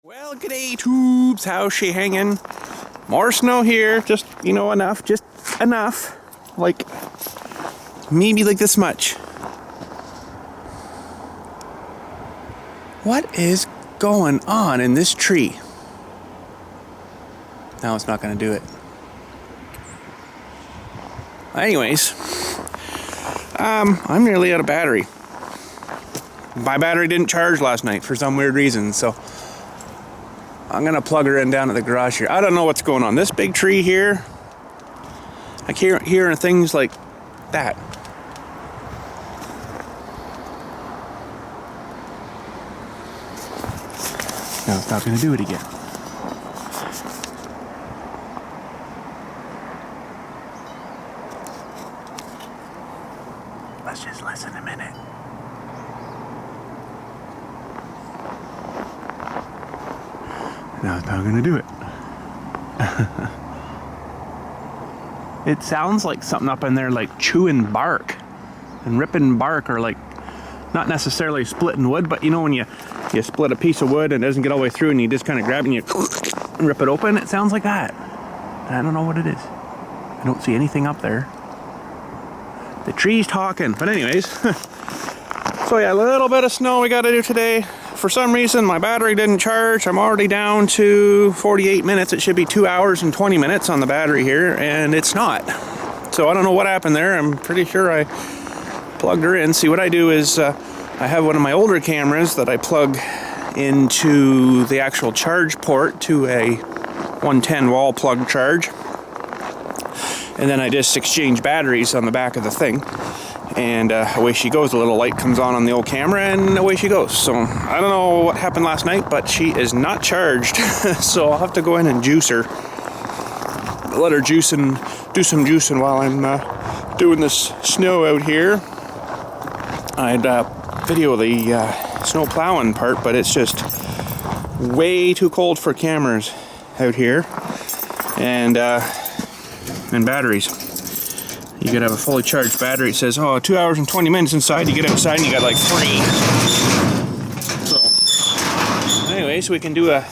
Well, g'day tubes, how's she hanging? More snow here, just, enough, just enough. Like, maybe like this much. What is going on in this tree? No, it's not gonna do it. Anyways, I'm nearly out of battery. My battery didn't charge last night for some weird reason, so I'm gonna plug her in down at the garage here. I don't know what's going on. This big tree here, I keep hearing things like that. No, it's not gonna do it again. Let's just listen a minute. No, it's not gonna do it. It sounds like something up in there like chewing bark and ripping bark, or like not necessarily splitting wood, but when you split a piece of wood and it doesn't get all the way through and you just kind of grab it and you rip it open, it sounds like that. I don't know what it is. I don't see anything up there. The tree's talking, but anyways. So yeah, a little bit of snow we got to do today. For some reason, my battery didn't charge. I'm already down to 48 minutes. It should be 2 hours and 20 minutes on the battery here, and it's not. So I don't know what happened there. I'm pretty sure I plugged her in. See, what I do is I have one of my older cameras that I plug into the actual charge port to a 110 wall plug charge. And then I just exchange batteries on the back of the thing. And away she goes. A little light comes on the old camera, and away she goes. So I don't know what happened last night, but she is not charged. So I'll have to go in and juice her. Let her juice and do some juicing while I'm doing this snow out here. I'd video the snow plowing part, but it's just way too cold for cameras out here, and batteries. You could have a fully charged battery. It says, 2 hours and 20 minutes inside. You get outside and you got like 3. So, anyways, we can do a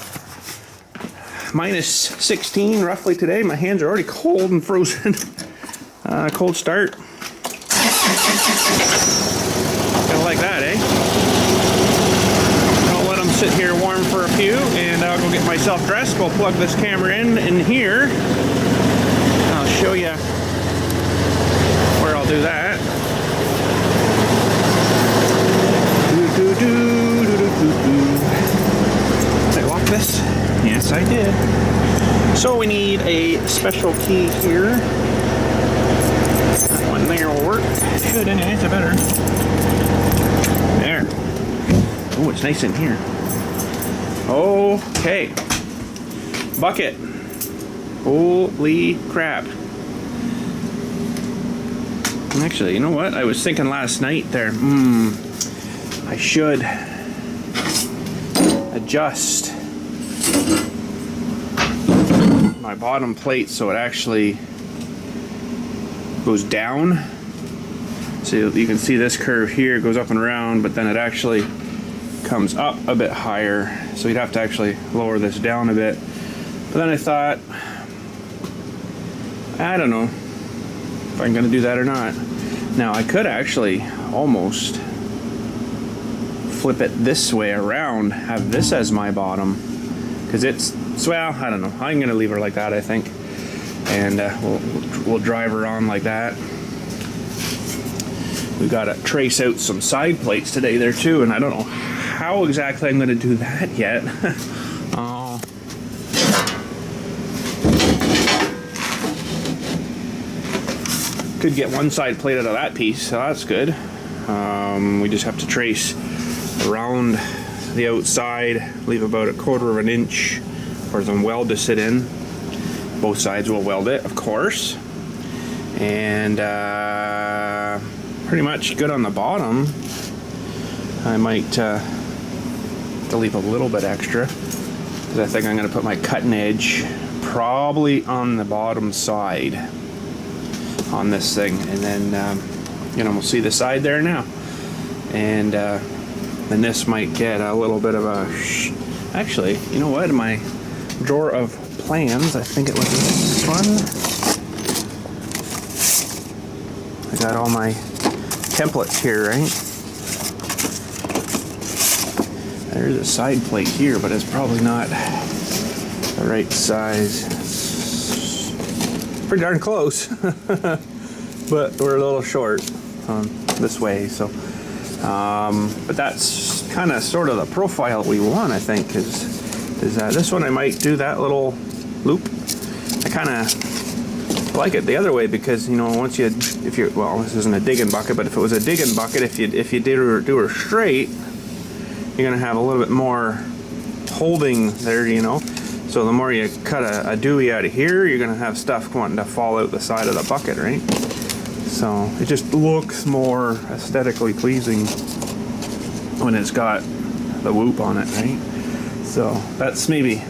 minus 16 roughly today. My hands are already cold and frozen. Cold start. Kinda like that, eh? I'll let them sit here warm for a few, and I'll go get myself dressed. We'll plug this camera in here. I'll show you where I'll do that. Did I lock this? Yes, I did. So we need a special key here. That one there will work. Should anyway, it's better. There. Oh, it's nice in here. Okay. Bucket. Holy crap. Actually, you know what? I was thinking last night there, I should adjust my bottom plate so it actually goes down. So you can see this curve here goes up and around, but then it actually comes up a bit higher. So you'd have to actually lower this down a bit. But then I thought, I don't know if I'm gonna do that or not. Now I could actually almost flip it this way around, have this as my bottom, because well, I don't know. I'm gonna leave her like that, I think, and we'll drive her on like that. We gotta trace out some side plates today there too, and I don't know how exactly I'm gonna do that yet. Could get one side plate out of that piece, so that's good. We just have to trace around the outside, leave about 1/4 of an inch for some weld to sit in. Both sides will weld it, of course. And pretty much good on the bottom. I might leave a little bit extra, because I think I'm going to put my cutting edge probably on the bottom side on this thing, and then we'll see the side there now, and then this might get a little bit of a Actually, you know what? In my drawer of plans, I think it was this one. I got all my templates here, right? There's a side plate here, but it's probably not the right size. It's pretty darn close, but we're a little short this way. So, but that's kind of sort of the profile we want, I think. Is this one? I might do that little loop. I kind of like it the other way because, you know, once you, well, this isn't a digging bucket, but if it was a digging bucket, if you do her straight, you're gonna have a little bit more holding there, you know. So the more you cut a dewey out of here, you're gonna have stuff wanting to fall out the side of the bucket, right? So it just looks more aesthetically pleasing when it's got the whoop on it, right? So that's maybe,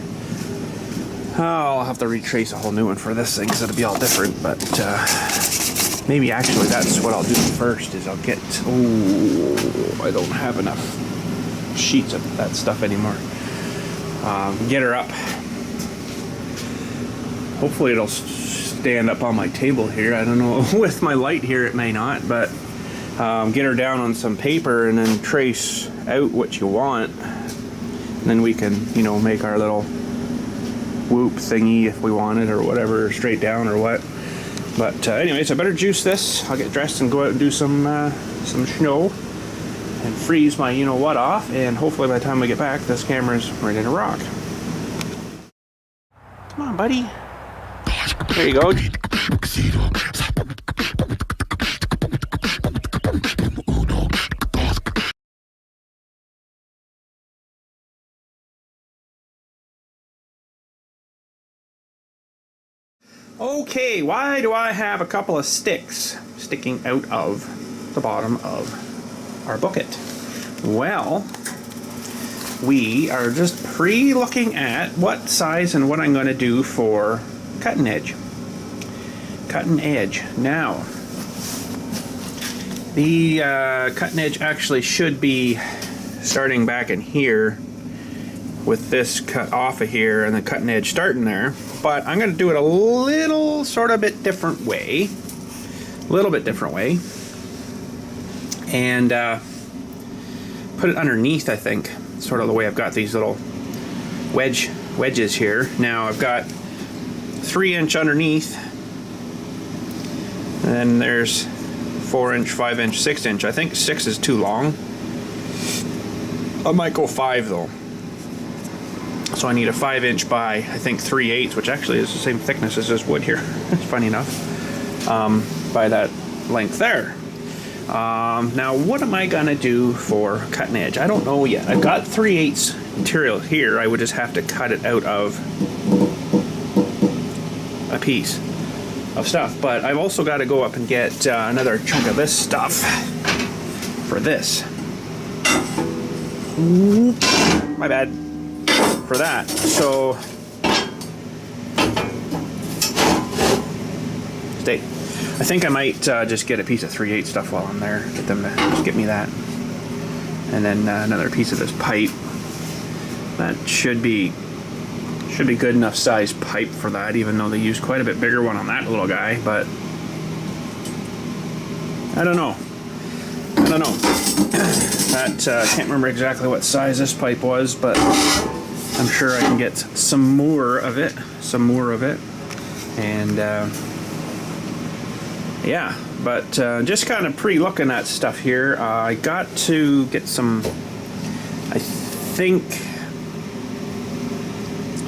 I'll have to retrace a whole new one for this thing because it'll be all different, but maybe actually that's what I'll do first is I'll get, I don't have enough sheets of that stuff anymore. Get her up. Hopefully it'll stand up on my table here. I don't know, with my light here it may not, but get her down on some paper and then trace out what you want. And then we can, you know, make our little whoop thingy if we want it or whatever, straight down or what. But anyways, I better juice this. I'll get dressed and go out and do some snow and freeze my you-know-what off, and hopefully by the time we get back, this camera's ready to rock. Come on, buddy. There you go. Okay, why do I have a couple of sticks sticking out of the bottom of our bucket? Well, we are just pre-looking at what size and what I'm going to do for cutting edge. Cutting edge. Now, the cutting edge actually should be starting back in here with this cut off of here and the cutting edge starting there, but I'm going to do it a little sort of bit different way. A little bit different way. And put it underneath, I think. Sort of the way I've got these little wedges here. Now I've got 3-inch underneath, and then there's 4-inch, 5-inch, 6-inch. I think 6 is too long. I might go 5 though. So I need a 5-inch by, I think, 3/8, which actually is the same thickness as this wood here. It's funny enough. By that length there. Now what am I gonna do for cutting edge? I don't know yet. I've got 3/8 material here. I would just have to cut it out of a piece of stuff, but I've also got to go up and get another chunk of this stuff for this. My bad for that. So stay. I think I might just get a piece of 3/8 stuff while I'm there. Get them to just get me that, and then another piece of this pipe. That should be good enough size pipe for that, even though they use quite a bit bigger one on that little guy. But I don't know. That can't remember exactly what size this pipe was, but I'm sure I can get some more of it. And yeah, but just kind of pre-looking at stuff here. I got to get some, I think,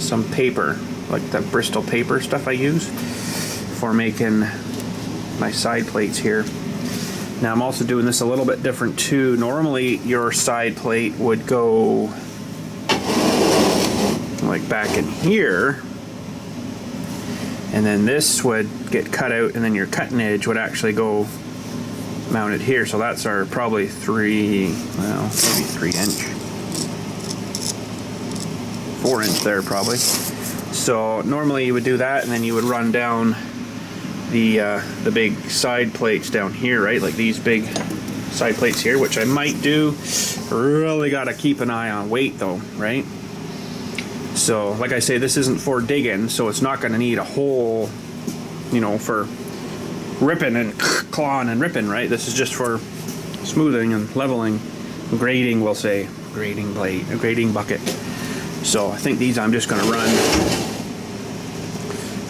some paper, like the Bristol paper stuff I use for making my side plates here. Now I'm also doing this a little bit different too. Normally your side plate would go like back in here, and then this would get cut out, and then your cutting edge would actually go mounted here. So that's our probably maybe 3-inch, 4-inch there probably. So normally you would do that, and then you would run down the big side plates down here, right? Like these big side plates here, which I might do. Really got to keep an eye on weight though, right? So like I say, this isn't for digging, so it's not going to need a hole, you know, for ripping and clawing and ripping, right? This is just for smoothing and leveling, grading, we'll say, grading blade, a grading bucket. So I think these I'm just going to run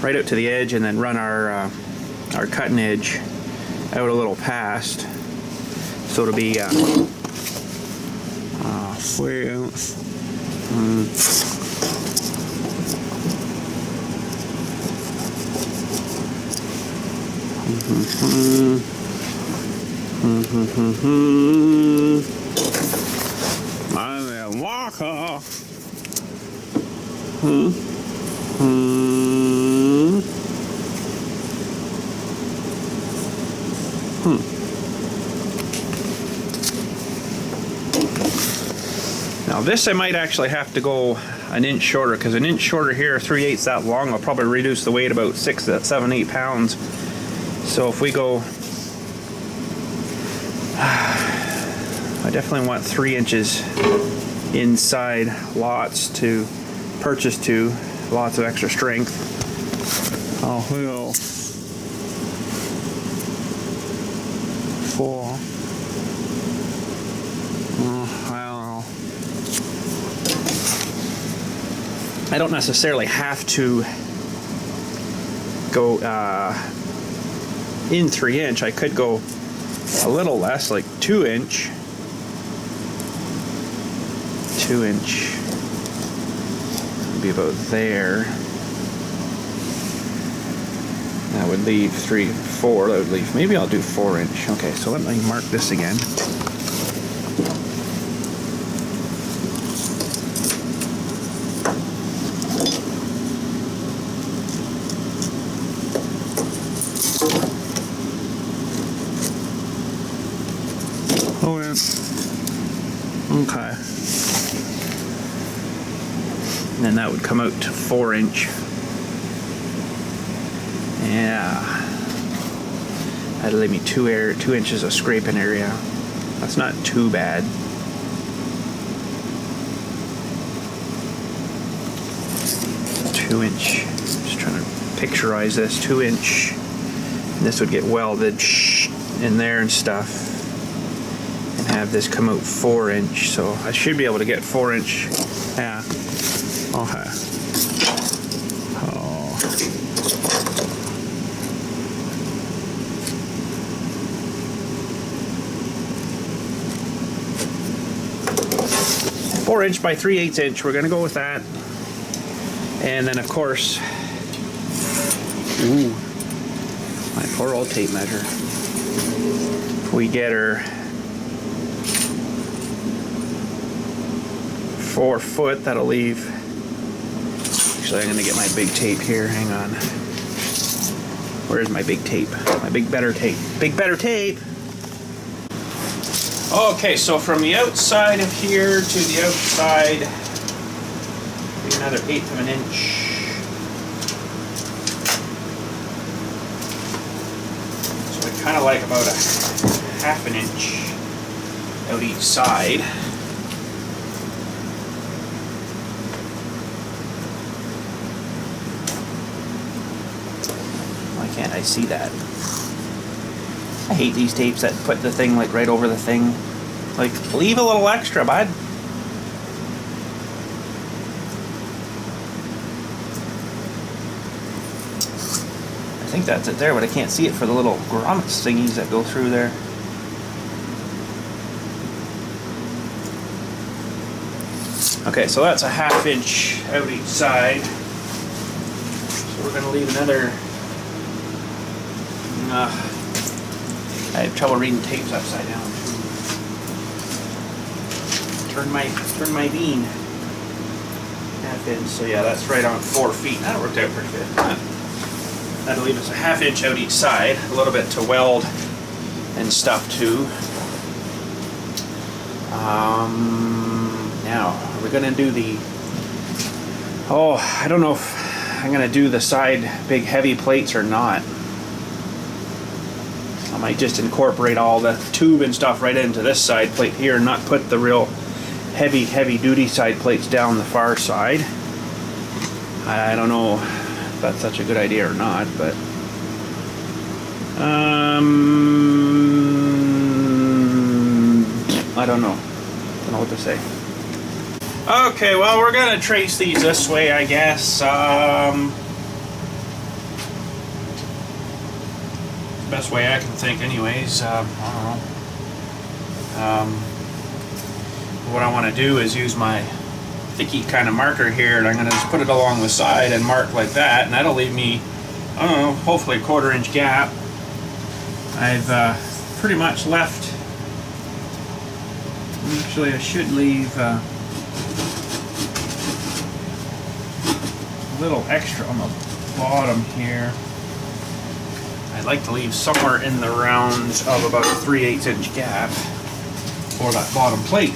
right out to the edge and then run our cutting edge out a little past. So it'll be Walker. Now this I might actually have to go an inch shorter, because an inch shorter here, 3/8 that long, I'll probably reduce the weight about 6, 7, 8 pounds. So if we go, I definitely want 3 inches inside lots to purchase to, lots of extra strength. Oh, we go 4. I don't necessarily have to go in 3 inch. I could go a little less, like 2 inch. 2 inch would be about there. That would leave 3, 4. That would leave. Maybe I'll do 4 inch. Okay, so let me mark this again. Okay. And then that would come out to 4 inch. Yeah. That'd leave me 2 inches of scraping area. That's not too bad. Two-inch. Just trying to picturize this. 2 inch. And this would get welded in there and stuff. Have this come out 4 inch, so I should be able to get 4 inch. Yeah. Okay. Oh. Four inch by 3/8 inch. We're gonna go with that, and then of course, ooh, my poor old tape measure. If we get her 4 foot, that'll leave. Actually, I'm gonna get my big tape here. Hang on. Where's my big tape? My big better tape. Big better tape. Okay, so from the outside of here to the outside, another 1/8 of an inch. So I kind of like about a 1/2 an inch out each side. Can't I see that? I hate these tapes that put the thing like right over the thing. Like, leave a little extra, bud. I think that's it there, but I can't see it for the little grommets thingies that go through there. Okay, so that's a 1/2 inch out each side. So we're gonna leave another. I have trouble reading tapes upside down. Turn my bean. 1/2 inch. So yeah, that's right on 4 feet. That worked out pretty good. That'll leave us a 1/2 inch out each side. A little bit to weld and stuff too. Now, are we gonna do the? Oh, I don't know if I'm gonna do the side big heavy plates or not. I might just incorporate all the tube and stuff right into this side plate here and not put the real heavy duty side plates down the far side. I don't know if that's such a good idea or not, but I don't know. Don't know what to say. Okay, well, we're gonna trace these this way, I guess. Best way I can think, anyways. I don't know. What I want to do is use my thicky kind of marker here, and I'm going to just put it along the side and mark like that, and that'll leave me, I don't know, hopefully a 1/4 inch gap. I've pretty much left, actually I should leave a little extra on the bottom here. I'd like to leave somewhere in the rounds of about a 3/8 inch gap for that bottom plate.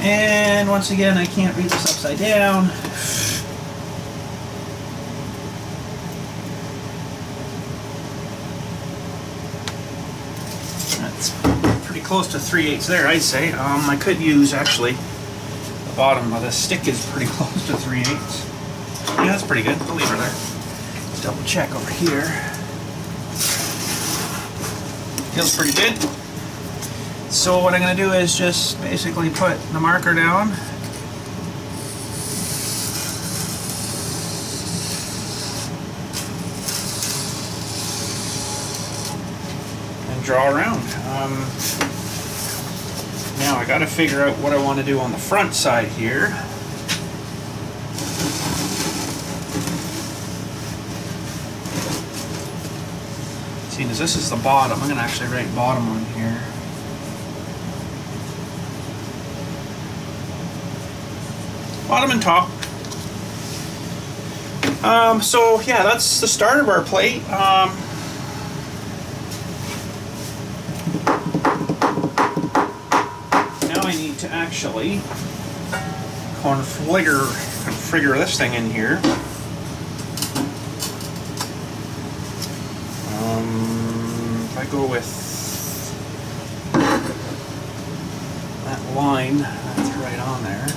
And once again, I can't read this upside down. That's pretty close to 3/8 there, I'd say. I could use, actually, the bottom of this stick is pretty close to 3/8. Yeah, that's pretty good. I'll leave her there. Let's double check over here. Feels pretty good. So what I'm going to do is just basically put the marker down. And draw around. Now I got to figure out what I want to do on the front side here. Seeing as this is the bottom, I'm going to actually write bottom on here. Bottom and top. So yeah, that's the start of our plate. Now I need to actually configure this thing in here. If I go with that line, that's right on there.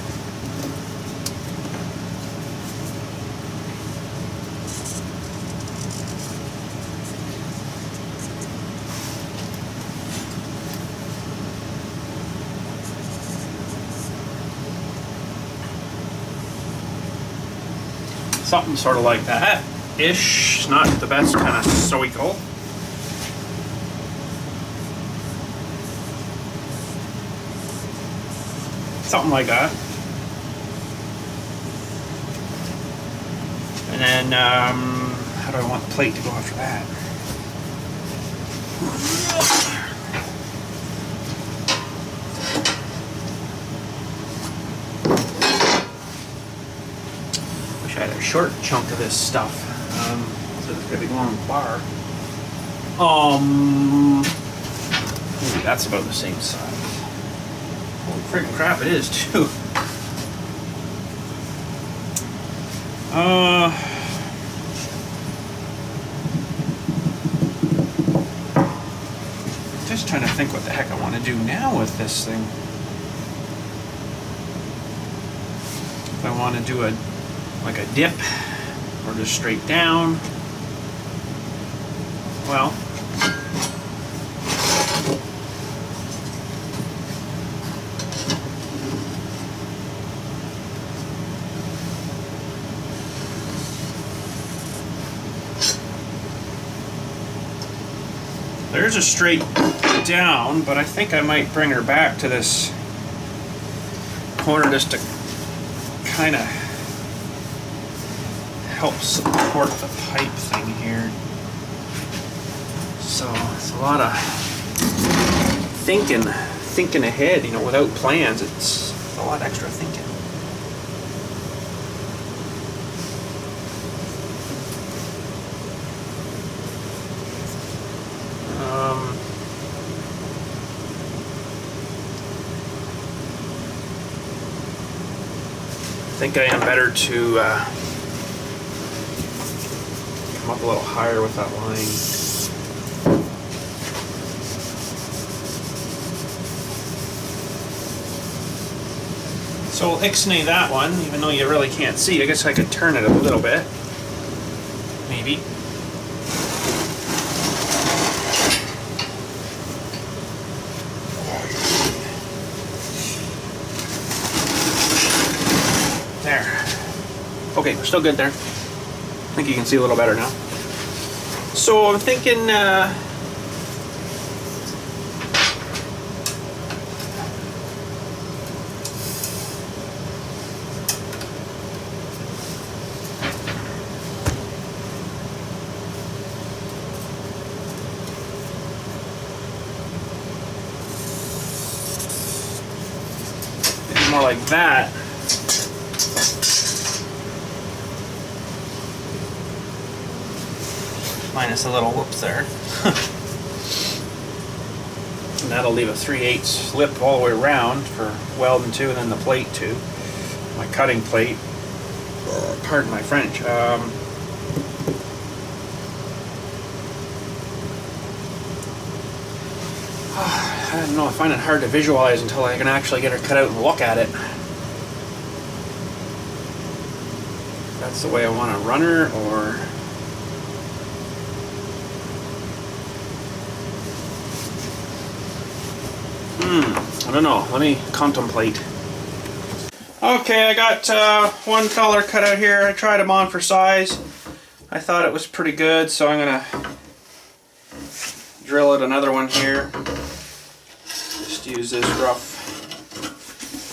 Something sort of like that-ish. Not the best kind of sewical. Something like that. And then, how do I want the plate to go after that? Wish I had a short chunk of this stuff. So it's got a big long bar. Maybe that's about the same size. Holy friggin' crap, it is too. Just trying to think what the heck I want to do now with this thing. If I want to do like a dip or just straight down. Well, there's a straight down, but I think I might bring her back to this corner just to kind of help support the pipe thing here. So it's a lot of thinking ahead, you know, without plans. It's a lot extra thinking. I think I am better to come up a little higher with that line. So we'll ixnay that one, even though you really can't see. I guess I could turn it a little bit. Maybe. There. Okay, we're still good there. I think you can see a little better now. So I'm thinking maybe more like that. Minus a little whoops there. And that'll leave a 3/8 lip all the way around for welding too, and then the plate too. My cutting plate. Pardon my French. I don't know, I find it hard to visualize until I can actually get her cut out and look at it. That's the way I want to run her, or I don't know. Let me contemplate. Okay, I got one color cut out here. I tried them on for size. I thought it was pretty good, so I'm gonna drill out another one here. Just use this rough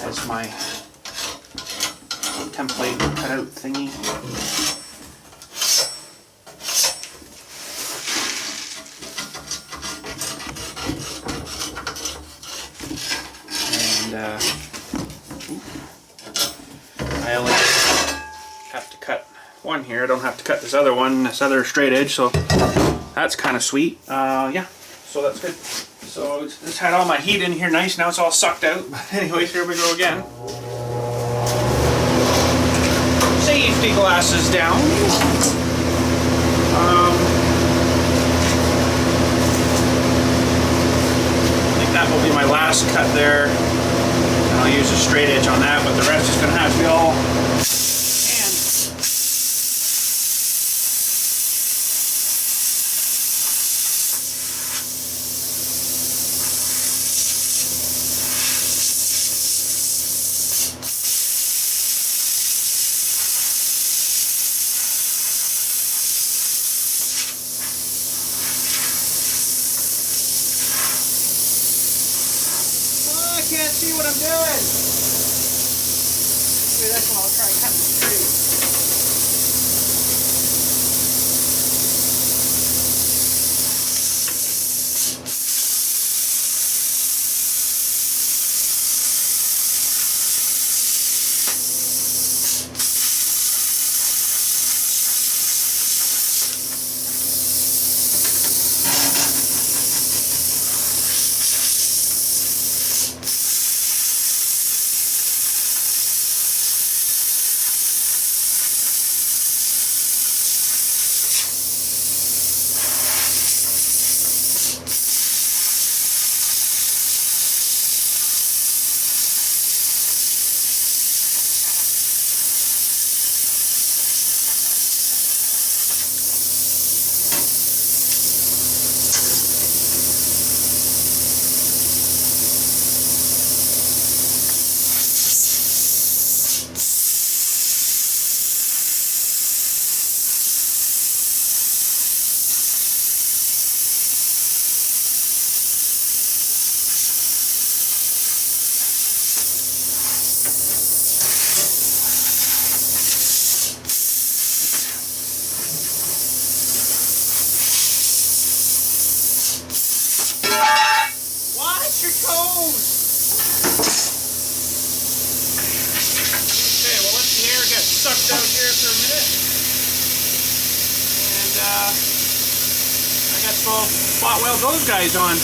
as my template cutout thingy. I only have to cut one here. I don't have to cut this other one, this other straight edge, so that's kind of sweet. Yeah, so that's good. So this had all my heat in here nice. Now it's all sucked out. But anyways, here we go again. Safety glasses down. I think that will be my last cut there. I'll use a straight edge on that, but the rest is going to have to be all hand. I can't see what I'm doing. Maybe this one I'll try and cut this tree. Your toes! Okay, we'll let the air get sucked out here for a minute. And I got to go spot weld those guys on.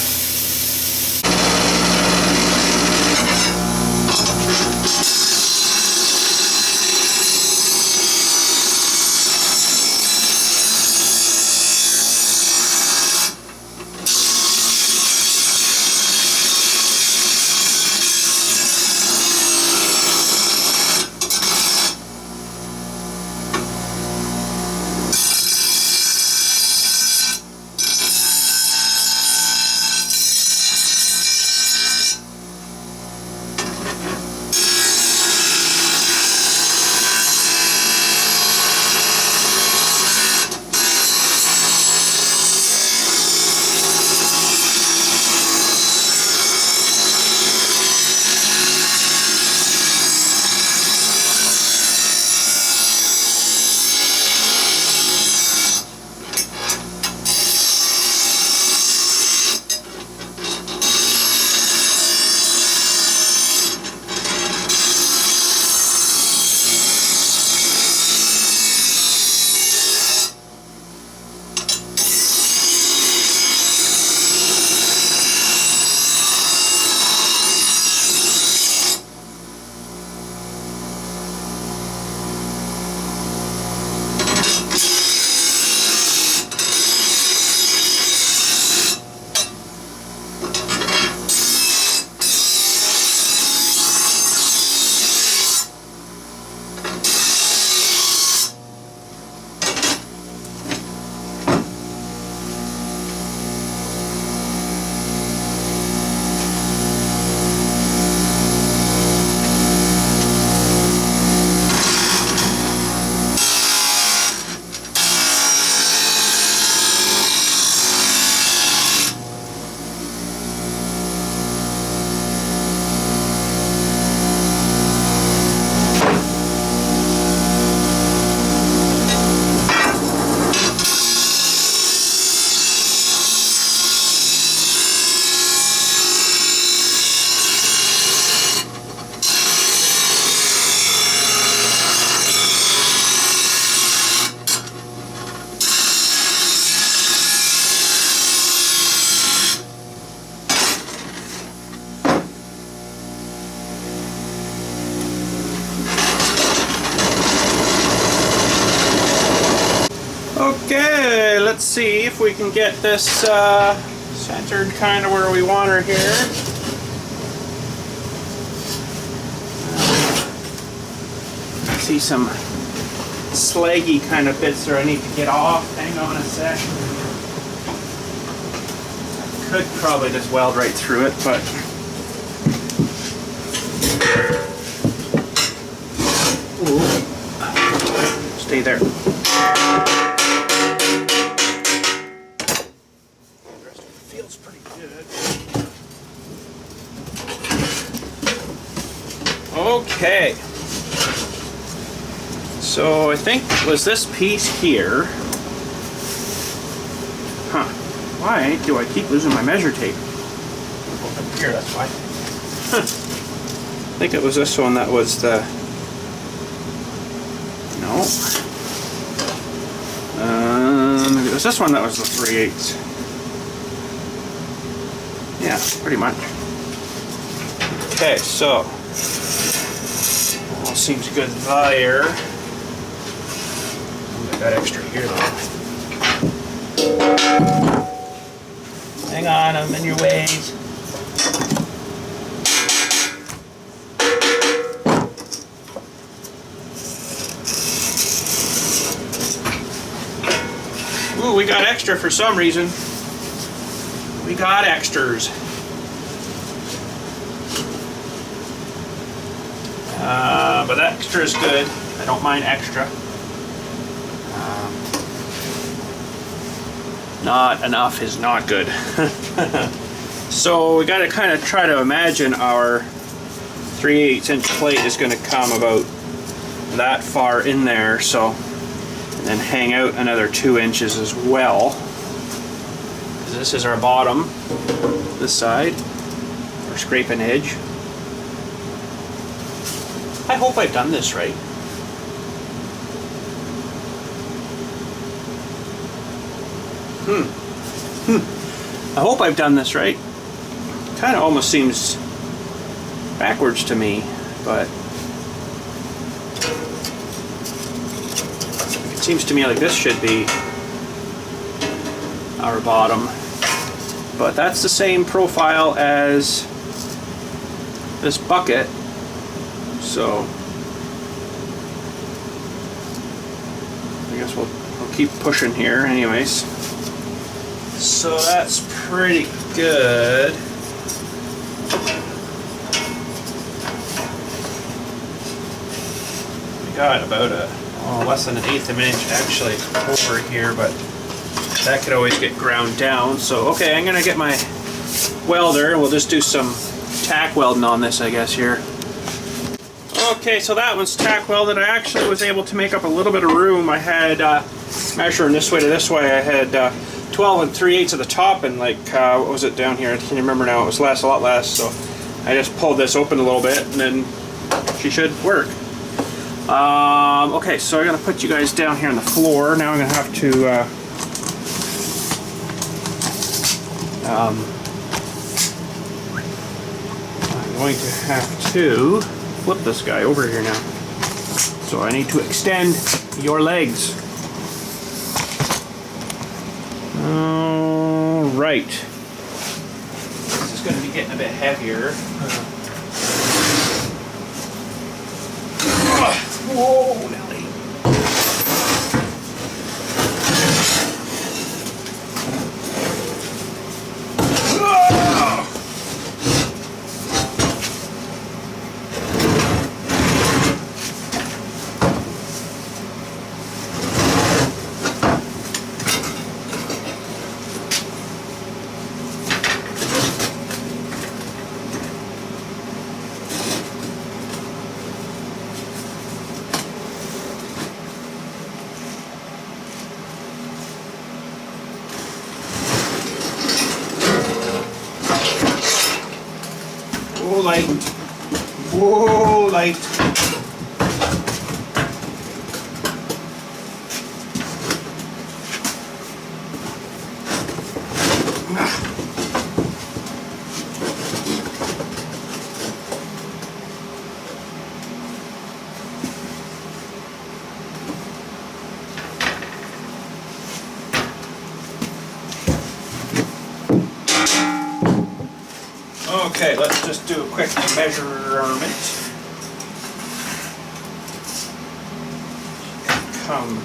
let's see if we can get this centered kind of where we want her here. I see some slaggy kind of bits there I need to get off. Hang on a sec. I could probably just weld right through it, but ooh. Stay there. Feels pretty good. Okay. So I think it was this piece here. Huh. Why do I keep losing my measure tape? Up here, that's why. Huh. I think it was this one that was the... No. Maybe it was this one that was the 3/8. Yeah, pretty much. Okay, so all seems good there. I got extra here though. Hang on, I'm in your ways. Ooh, we got extra for some reason. We got extras. But extra is good. I don't mind extra. Not enough is not good. So we got to kind of try to imagine our 3/8 inch plate is going to come about that far in there, so and then hang out another 2 inches as well. This is our bottom, this side, our scraping edge. I hope I've done this right. I hope I've done this right. Kind of almost seems backwards to me, but it seems to me like this should be our bottom. But that's the same profile as this bucket, so I guess we'll keep pushing here anyways. So that's pretty good. We got about less than 1/8 of an inch actually over here, but that could always get ground down. So okay, I'm gonna get my welder and we'll just do some tack welding on this, I guess, here. Okay, so that one's tack welded. I actually was able to make up a little bit of room. I had measuring this way to this way, I had 12 3/8 at the top, and like what was it down here? I can't remember now. It was a lot less. So I just pulled this open a little bit, and then she should work. Okay, so I'm gonna put you guys down here on the floor. Now I'm gonna have to I'm going to have to flip this guy over here now. So I need to extend your legs. Alright. This is going to be getting a bit heavier. Whoa, Nelly. Whoa, light. Whoa, light. Okay, let's just do a quick measurement. Come.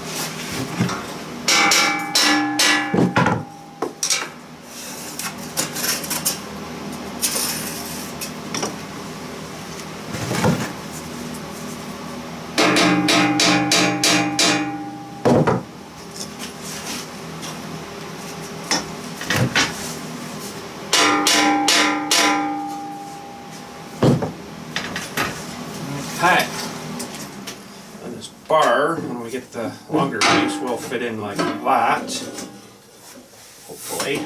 Tack. And this bar, when we get the longer piece, will fit in like that. Hopefully.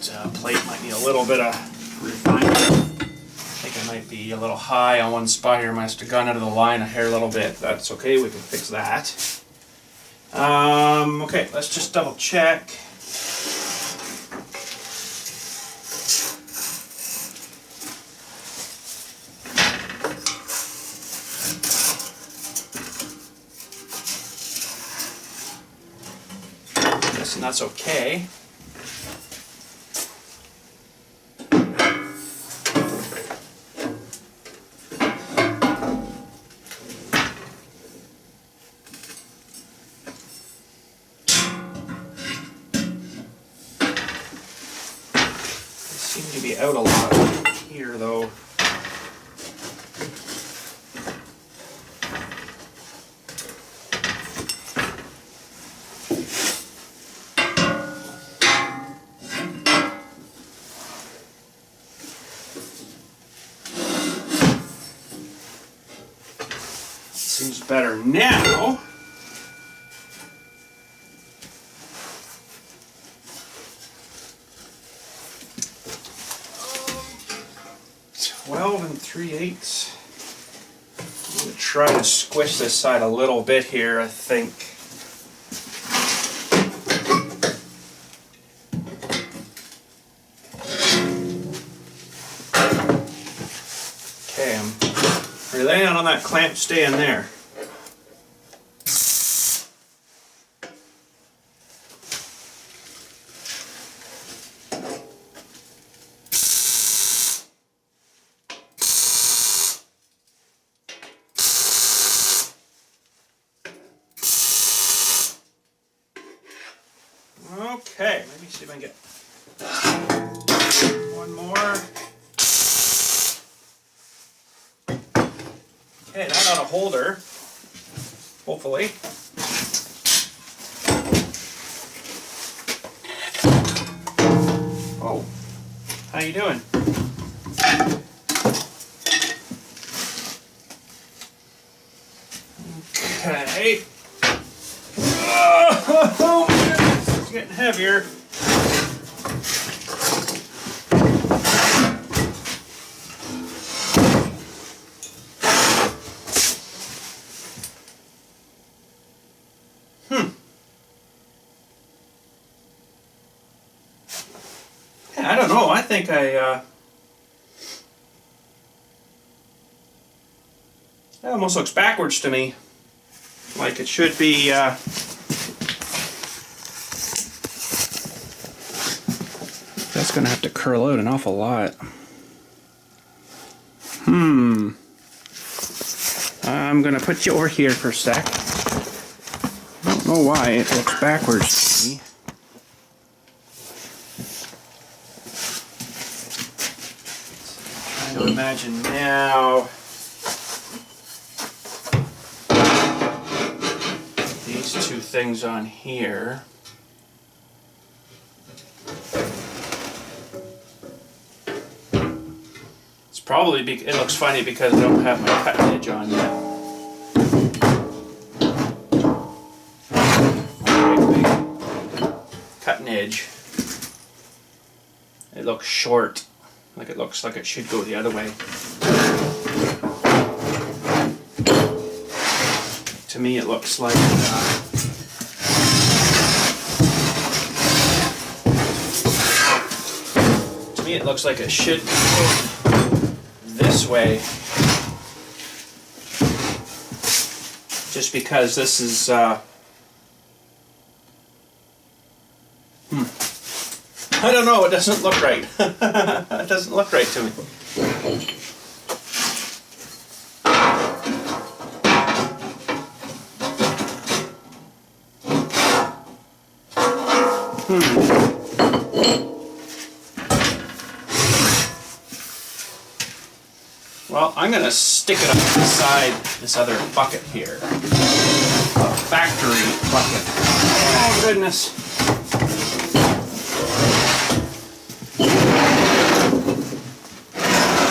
That plate might need a little bit of refinement. I think I might be a little high on one spot here. I must have gone out of the line a hair a little bit. That's okay, we can fix that. Okay, let's just double check. And that's okay. They seem to be out a lot here though. Seems better now. $12 3/8. I'm going to try to squish this side a little bit here, I think. Okay, I'm relying on that clamp staying there. Okay, let me see if I can get one more. Okay, that ought to hold her, hopefully. Oh, how you doing? Okay. Oh, it's getting heavier. Yeah, I don't know. I think that almost looks backwards to me. Like it should be that's gonna have to curl out an awful lot. I'm gonna put you over here for a sec. I don't know why it looks backwards to me. Trying to imagine now. These two things on here. It's probably it looks funny because I don't have my cutting edge on yet. Cutting edge. It looks short, like it looks like it should go the other way. To me, it looks like it looks like it should go this way, just because this is I don't know, it doesn't look right. It doesn't look right to me. Well, I'm going to stick it up beside this other bucket here. A factory bucket. Oh, goodness.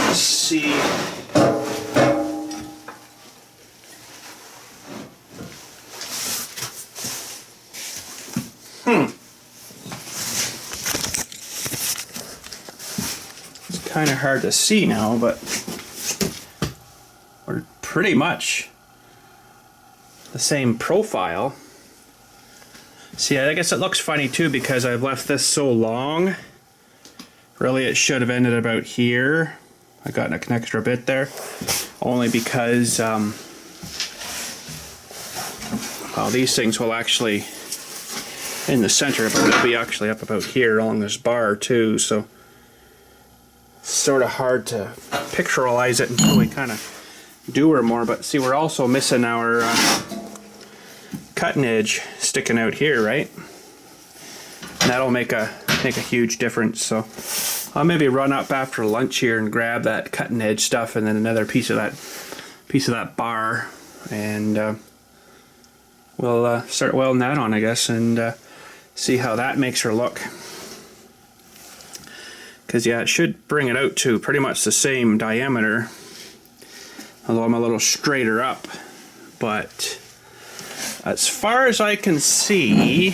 Let's see. It's kind of hard to see now, but we're pretty much the same profile. See, I guess it looks funny too because I've left this so long. Really, it should have ended about here. I got an extra bit there, only because well, these things will actually in the center, but they'll be actually up about here along this bar too. So it's sort of hard to pictorialize it until we kind of do her more. But see, we're also missing our cutting edge sticking out here, right? And that'll make a huge difference. So I'll maybe run up after lunch here and grab that cutting edge stuff and then another piece of that bar, and we'll start welding that on, I guess, and see how that makes her look. Because yeah, it should bring it out to pretty much the same diameter, although I'm a little straighter up. But as far as I can see,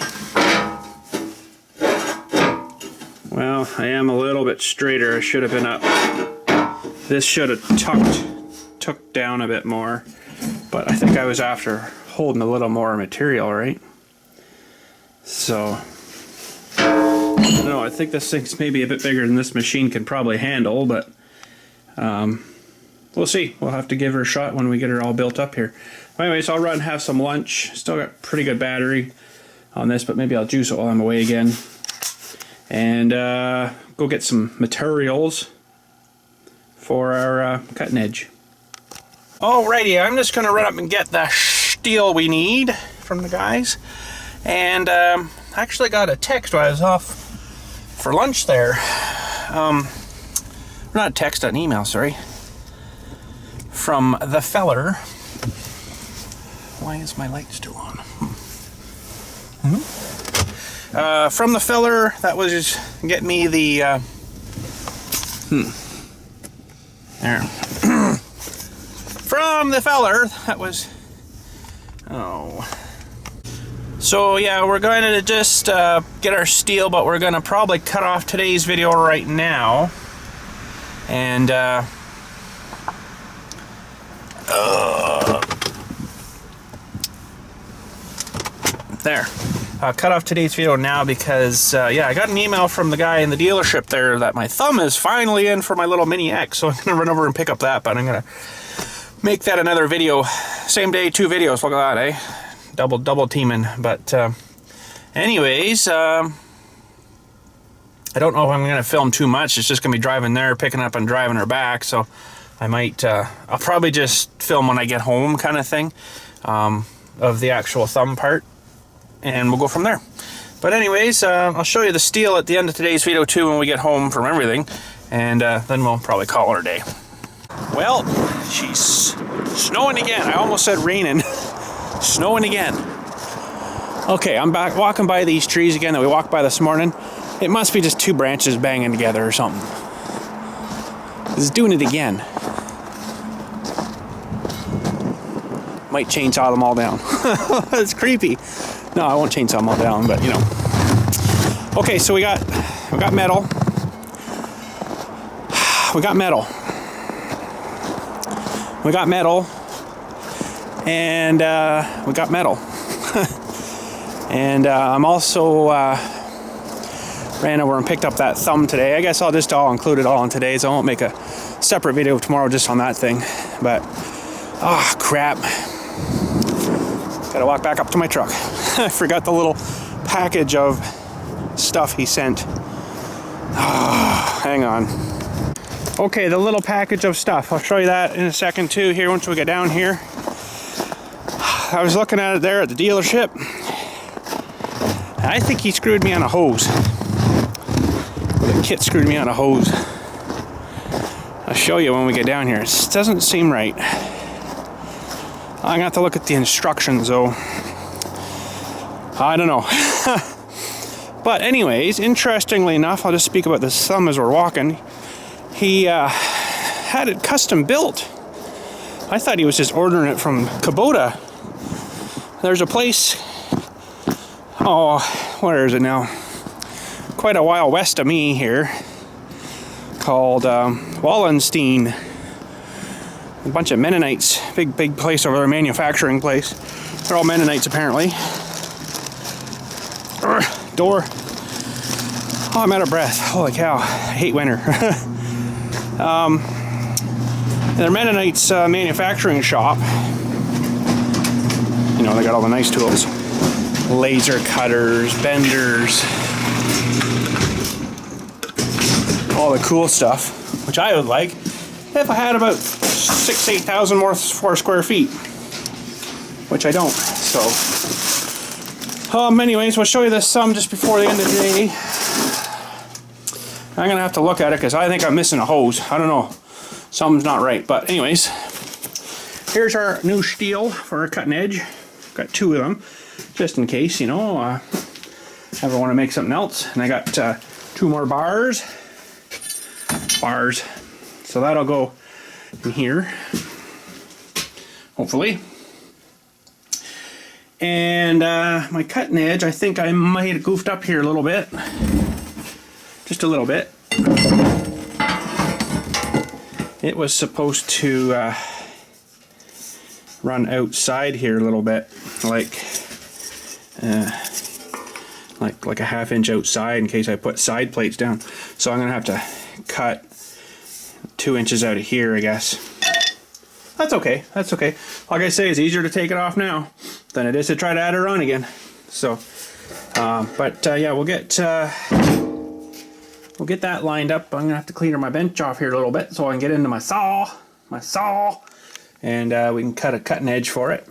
well, I am a little bit straighter. I should have been up. This should have tucked down a bit more, but I think I was after holding a little more material, right? So I don't know, I think this thing's maybe a bit bigger than this machine can probably handle, but we'll see. We'll have to give her a shot when we get her all built up here. Anyways, I'll run and have some lunch. Still got pretty good battery on this, but maybe I'll juice it while I'm away again. And go get some materials for our cutting edge. Alrighty, I'm just going to run up and get the steel we need from the guys. And actually got a text while I was off for lunch there. Not a text, an email, sorry. From the feller. Why is my light still on? From the feller that was getting me the there. From the feller that was so yeah, we're going to just get our steel, but we're going to probably cut off today's video right now, and there. Cut off today's video now because, yeah, I got an email from the guy in the dealership there that my thumb is finally in for my little Mini X, so I'm going to run over and pick up that, but I'm going to make that another video. Same day, 2 videos. Look at that, eh? Double teaming. But, anyways, I don't know if I'm going to film too much. It's just going to be driving there, picking up and driving her back, so I might, I'll probably just film when I get home kind of thing, of the actual thumb part. And we'll go from there. But anyways, I'll show you the steel at the end of today's video too when we get home from everything. And then we'll probably call it a day. Well, she's snowing again. I almost said raining. Snowing again. Okay, I'm back walking by these trees again that we walked by this morning. It must be just 2 branches banging together or something. It's doing it again. Might chainsaw them all down. That's creepy. No, I won't chainsaw them all down, but you know. Okay, so we got metal. We got metal. We got metal. And we got metal. And I'm also ran over and picked up that thumb today. I guess I'll just include it all in today's. I won't make a separate video tomorrow just on that thing. But crap. Gotta walk back up to my truck. I forgot the little package of stuff he sent. hang on. Okay, the little package of stuff. I'll show you that in a second too here once we get down here. I was looking at it there at the dealership. I think he screwed me on a hose. The kit screwed me on a hose. I'll show you when we get down here. It doesn't seem right. I'm gonna have to look at the instructions though. I don't know. But anyways, interestingly enough, I'll just speak about this some as we're walking. He had it custom built. I thought he was just ordering it from Kubota. There's a place, oh, where is it now? Quite a while west of me here, called Wallenstein. A bunch of Mennonites, big place over there, manufacturing place. They're all Mennonites apparently. Door. Oh, I'm out of breath. Holy cow, I hate winter. They're Mennonites manufacturing shop. You know, they got all the nice tools. Laser cutters, benders, all the cool stuff, which I would like if I had about 8,000 more square feet, which I don't. So, anyways, we'll show you this some just before the end of the day. I'm gonna have to look at it because I think I'm missing a hose. I don't know, something's not right. But anyways, here's our new steel for our cutting edge. Got 2 of them, just in case, you know, ever want to make something else. And I got 2 more bars. So that'll go in here, hopefully. And my cutting edge, I think I might have goofed up here a little bit. Just a little bit. It was supposed to run outside here a little bit, like a 1/2 inch outside in case I put side plates down. So I'm gonna have to cut 2 inches out of here, I guess. That's okay. That's okay. Like I say, it's easier to take it off now than it is to try to add it on again. So, yeah, we'll get that lined up. I'm gonna have to clean my bench off here a little bit so I can get into my saw, and we can cut a cutting edge for it,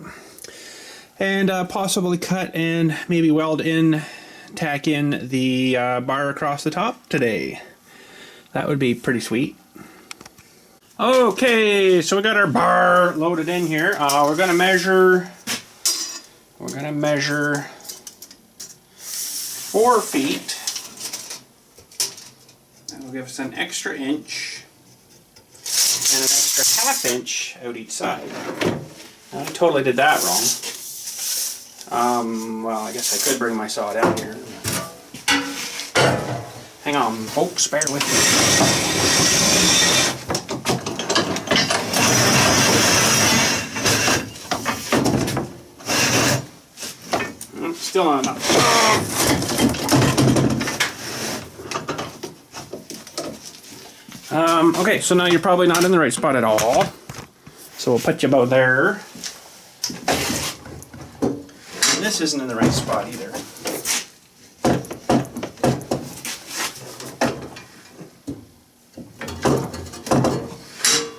and possibly cut and maybe weld in, tack in the bar across the top today. That would be pretty sweet. Okay, so we got our bar loaded in here. We're gonna measure 4 feet. That'll give us an extra inch and an extra 1/2 inch out each side. Now, I totally did that wrong. Well, I guess I could bring my saw down here. Hang on, folks, bear with me. Still not enough. Okay, so now you're probably not in the right spot at all. So we'll put you about there. And this isn't in the right spot either.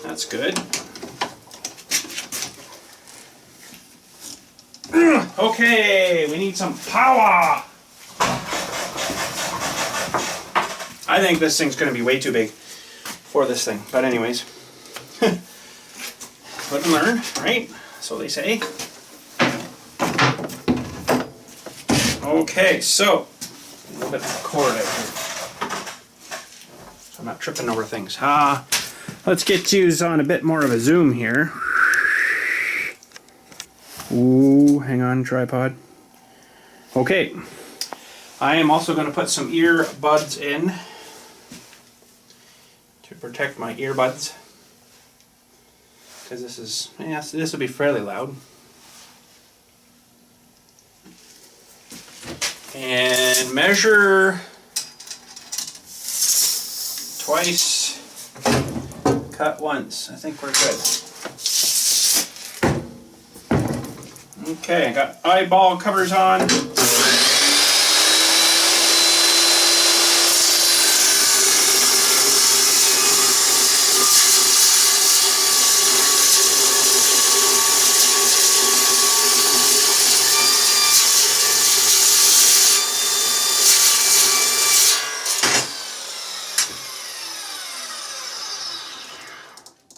That's good. Okay, we need some power. I think this thing's going to be way too big for this thing. But anyways, live and learn, right? So they say. Okay, so a little bit of cord out here, so I'm not tripping over things. Let's get you on a bit more of a zoom here. Ooh, hang on, tripod. Okay, I am also going to put some earbuds in to protect my earbuds, because this will be fairly loud. And measure twice, cut once. I think we're good. Okay, I got eyeball covers on.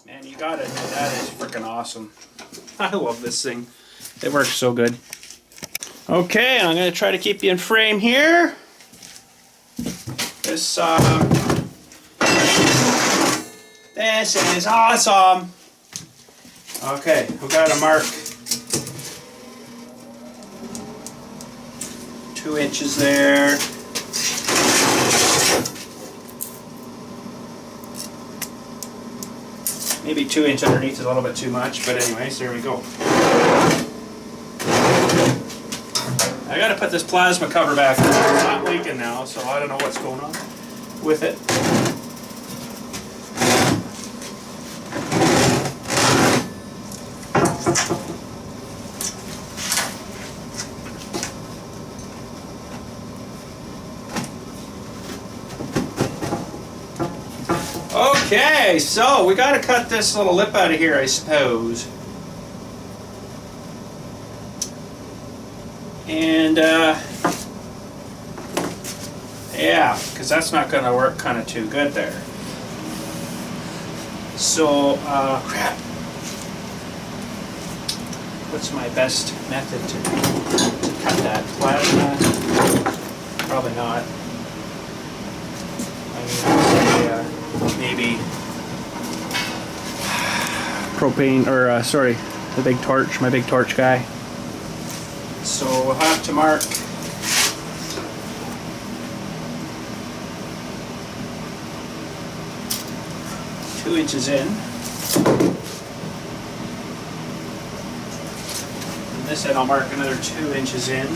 Man, you gotta admit, that is freaking awesome. I love this thing. It works so good. Okay, I'm gonna try to keep you in frame here. This is awesome. Okay, we've got to mark 2 inches there. Maybe 2 inch underneath is a little bit too much, but anyways, there we go. I gotta put this plasma cover back on. It's not leaking now, so I don't know what's going on with it. Okay, so we gotta cut this little lip out of here, I suppose. And yeah, because that's not going to work kind of too good there. So, crap. What's my best method to cut that? Plasma? Probably not. I mean, maybe propane, or sorry, the big torch, my big torch guy. So we'll have to mark 2 inches in. And this end I'll mark another 2 inches in.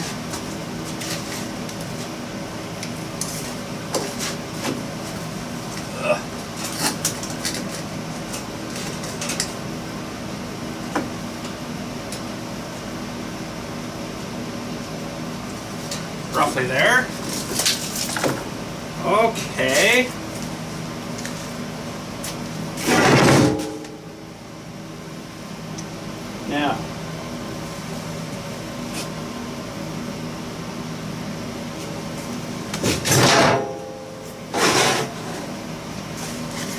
Roughly there. Okay. Now,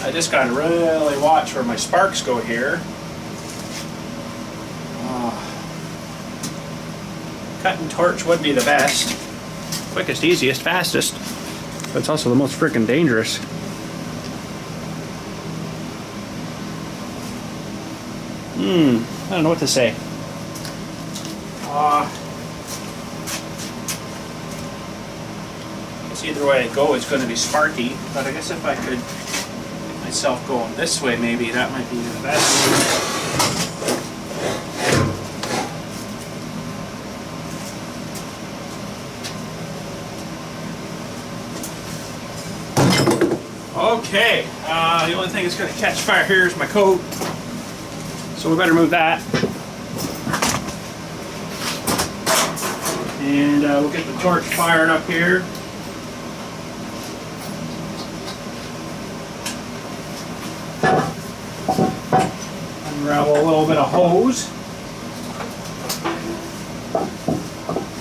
I just gotta really watch where my sparks go here. Cut and torch would be the best. Quickest, easiest, fastest. But it's also the most freaking dangerous. I don't know what to say. I guess either way I go, it's going to be sparky. But I guess if I could get myself going this way, maybe that might be the best. Okay, the only thing that's going to catch fire here is my coat, so we better move that. And we'll get the torch fired up here. Unravel a little bit of hose.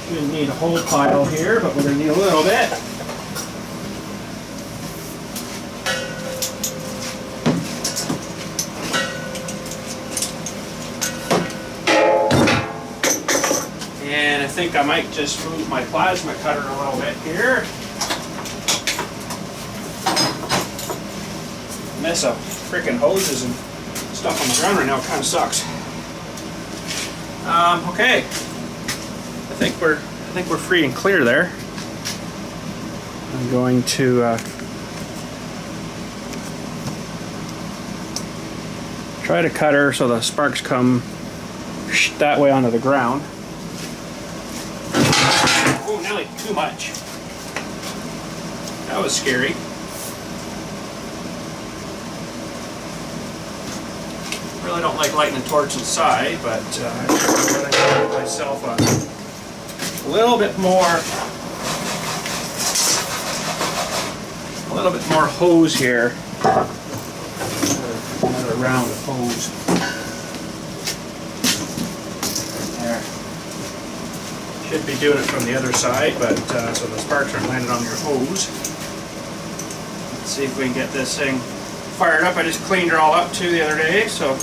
Shouldn't need a whole pile here, but we're going to need a little bit. I think I might just move my plasma cutter a little bit here. Mess up freaking hoses and stuff on the ground right now. It kind of sucks. Okay, I think we're free and clear there. I'm going to try to cut her so the sparks come that way onto the ground. Oh, nearly too much. That was scary. Really don't like lighting the torch inside, but I'm going to give myself a little bit more hose here. Another round of hose. There. Should be doing it from the other side, but so the sparks aren't landing on your hose. Let's see if we can get this thing fired up. I just cleaned her all up too the other day, so.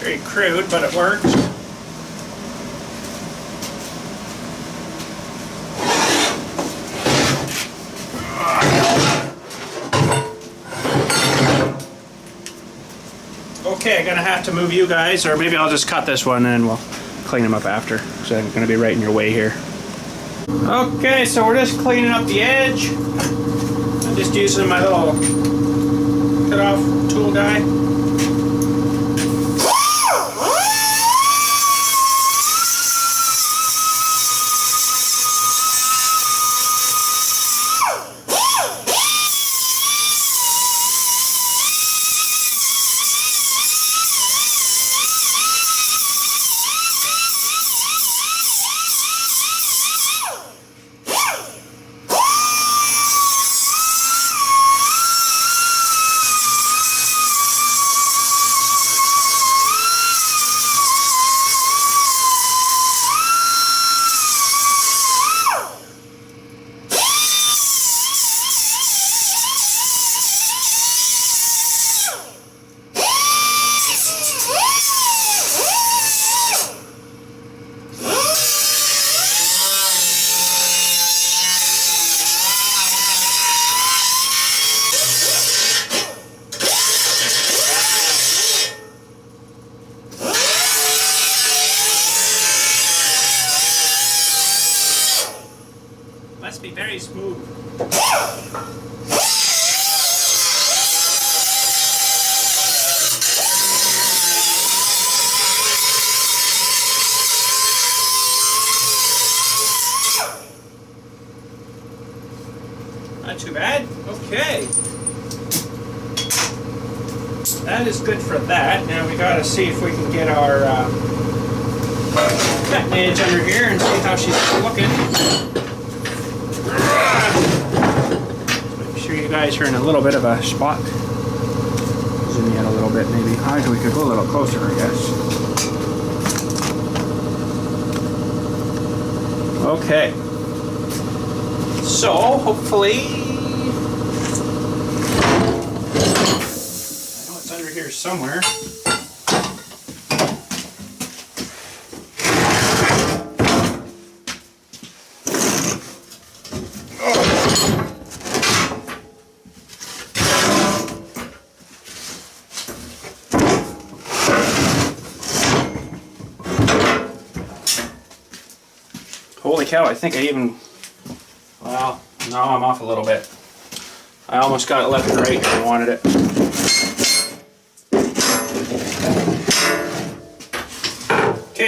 Very crude, but it works. Okay, I'm gonna have to move you guys, or maybe I'll just cut this one and we'll clean them up after. So I'm gonna be right in your way here. Okay, so we're just cleaning up the edge. I'm just using my little cut-off tool guy. Must be very smooth. Not too bad. Okay. That is good for that. Now we gotta see if we can get our cutting edge under here and see how she's looking. Make sure you guys are in a little bit of a spot. Zoom in a little bit maybe. Actually, we could go a little closer, I guess. Okay. So, hopefully... I know it's under here somewhere. Holy cow, I think I even, well, no, I'm off a little bit. I almost got it left and right where I wanted it.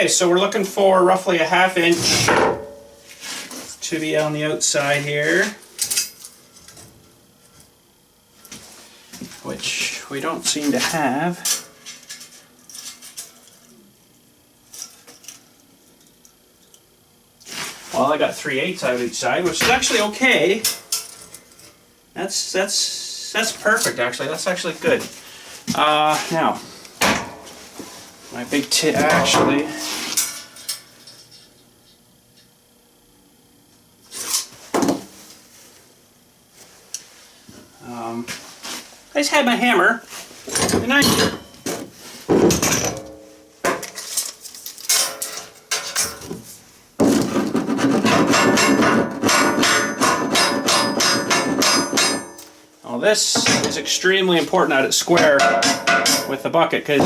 Okay, so we're looking for roughly a 1/2 inch to be on the outside here, which we don't seem to have. Well, I got 3/8 out of each side, which is actually okay. That's perfect, actually. That's actually good. Now, my big tip, actually. I just had my hammer, and I. This is extremely important that it's square with the bucket, because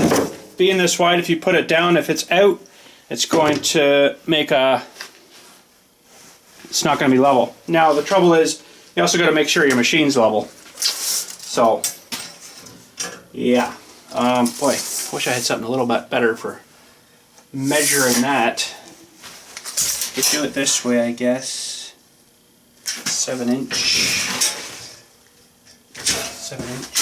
being this wide, if you put it down, if it's out, it's going to make it's not going to be level. Now the trouble is, you also got to make sure your machine's level. So, yeah. Boy, wish I had something a little bit better for measuring that. You do it this way, I guess. 7-inch. 7-inch.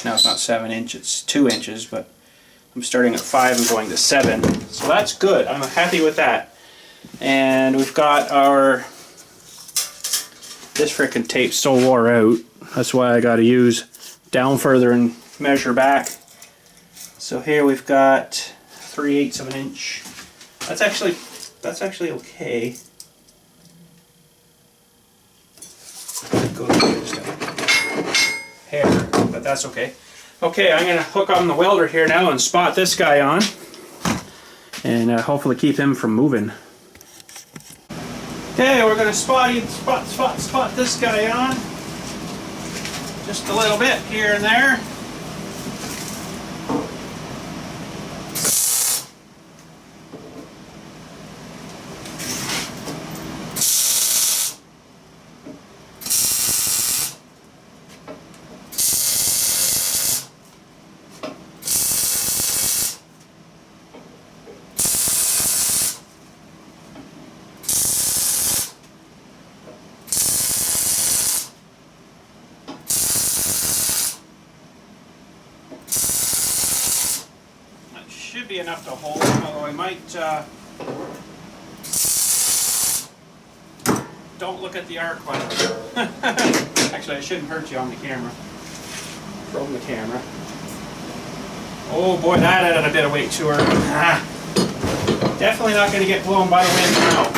No, it's not 7 inch, it's 2 inches, but I'm starting at 5 and going to 7. So that's good. I'm happy with that. And we've got our, this frickin' tape's so wore out. That's why I got to use down further and measure back. So here we've got 3/8 of an inch. That's actually okay. Go hair, but that's okay. Okay, I'm gonna hook on the welder here now and spot this guy on, and hopefully keep him from moving. Okay, we're gonna spot this guy on. Just a little bit here and there. Should be enough to hold him, although I might don't look at the arc one. Actually, I shouldn't hurt you on the camera. From the camera. Oh boy, that added a bit of weight to her. Definitely not going to get blown by the wind now.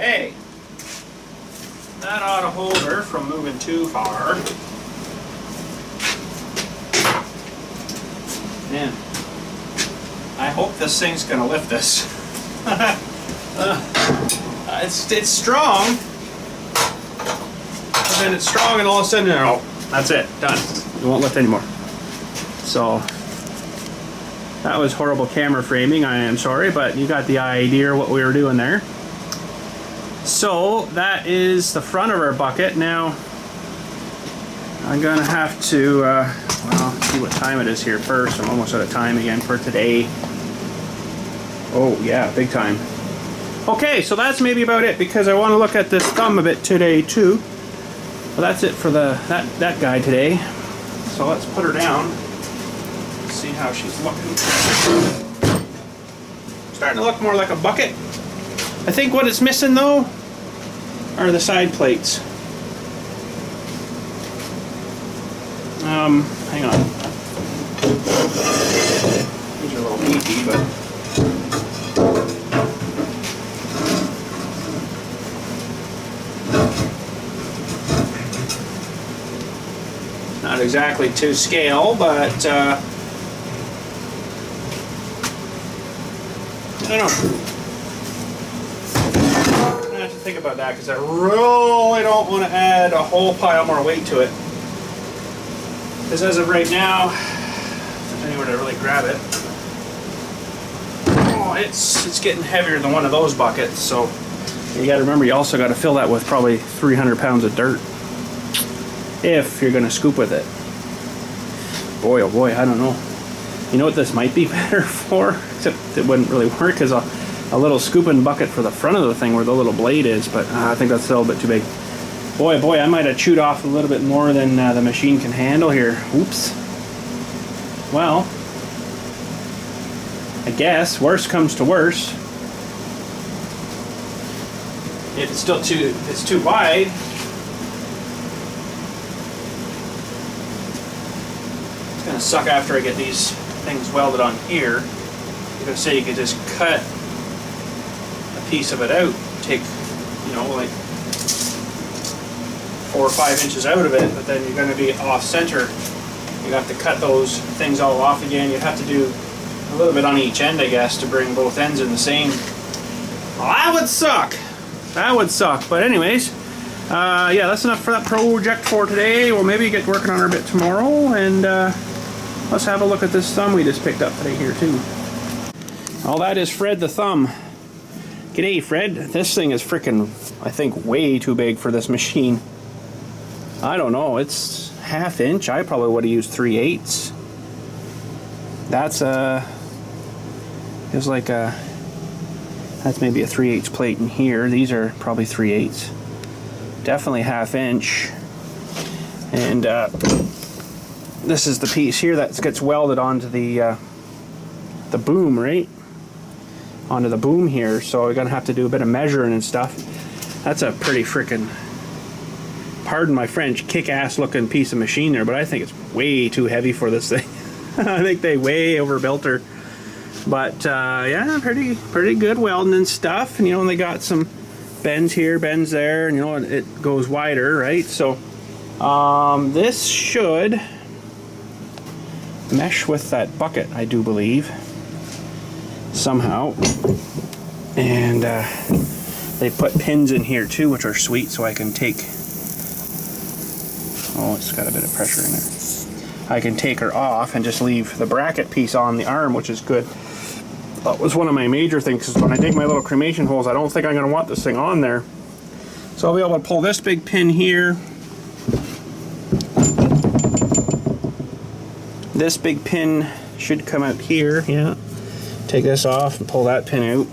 Okay, that ought to hold her from moving too far. Man, I hope this thing's going to lift this. It's strong, but then it's strong and all of a sudden, oh, that's it, done. It won't lift anymore. So, that was horrible camera framing, I am sorry, but you got the idea what we were doing there. So that is the front of our bucket. Now I'm gonna have to well, see what time it is here first. I'm almost out of time again for today. Oh yeah, big time. Okay, so that's maybe about it, because I want to look at this thumb a bit today too. Well, that's it for that guy today. So let's put her down. See how she's looking. Starting to look more like a bucket. I think what it's missing though are the side plates. Hang on. These are a little beefy, but not exactly to scale, but I don't know. I have to think about that because I really don't want to add a whole pile more weight to it. Because as of right now, there's anywhere to really grab it. Oh, it's getting heavier than one of those buckets. So you got to remember, you also got to fill that with probably 300 pounds of dirt if you're going to scoop with it. Boy, oh boy, I don't know. You know what this might be better for? Except it wouldn't really work, is a little scooping bucket for the front of the thing where the little blade is, but I think that's a little bit too big. Boy, I might have chewed off a little bit more than the machine can handle here. Oops. Well, I guess worst comes to worst. It's too wide. It's gonna suck after I get these things welded on here. You're gonna say you could just cut a piece of it out, take, you know, like 4 or 5 inches out of it, but then you're going to be off center. You have to cut those things all off again. You have to do a little bit on each end, I guess, to bring both ends in the same. Well, that would suck. That would suck. But anyways, yeah, that's enough for that project for today. We'll maybe get working on our bit tomorrow, and let's have a look at this thumb we just picked up today here too. All that is Fred the thumb. G'day, Fred. This thing is freaking, I think, way too big for this machine. I don't know, it's 1/2 inch. I probably would have used 3/8. That's it's like that's maybe a 3/8 plate in here. These are probably 3/8. Definitely 1/2 inch. And this is the piece here that gets welded onto the boom, right? Onto the boom here. So we're gonna have to do a bit of measuring and stuff. That's a pretty freaking, pardon my French, kick-ass looking piece of machine there, but I think it's way too heavy for this thing. I think they way overbuilt her. But yeah, pretty good welding and stuff. And you know, they got some bends here, bends there, and you know, it goes wider, right? So this should mesh with that bucket, I do believe, somehow. And they put pins in here too, which are sweet, so I can take, oh, it's got a bit of pressure in it. I can take her off and just leave the bracket piece on the arm, which is good. That was one of my major things, because when I dig my little cremation holes, I don't think I'm going to want this thing on there. So I'll be able to pull this big pin here. This big pin should come out here, yeah. Take this off and pull that pin out.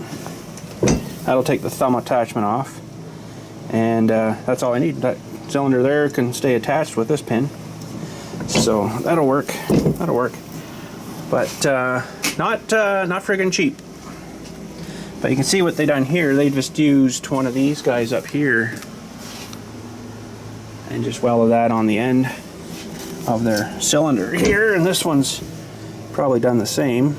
That'll take the thumb attachment off. And that's all I need. That cylinder there can stay attached with this pin. So that'll work. That'll work. But not friggin' cheap. But you can see what they done here. They just used one of these guys up here and just welded that on the end of their cylinder here, and this one's probably done the same.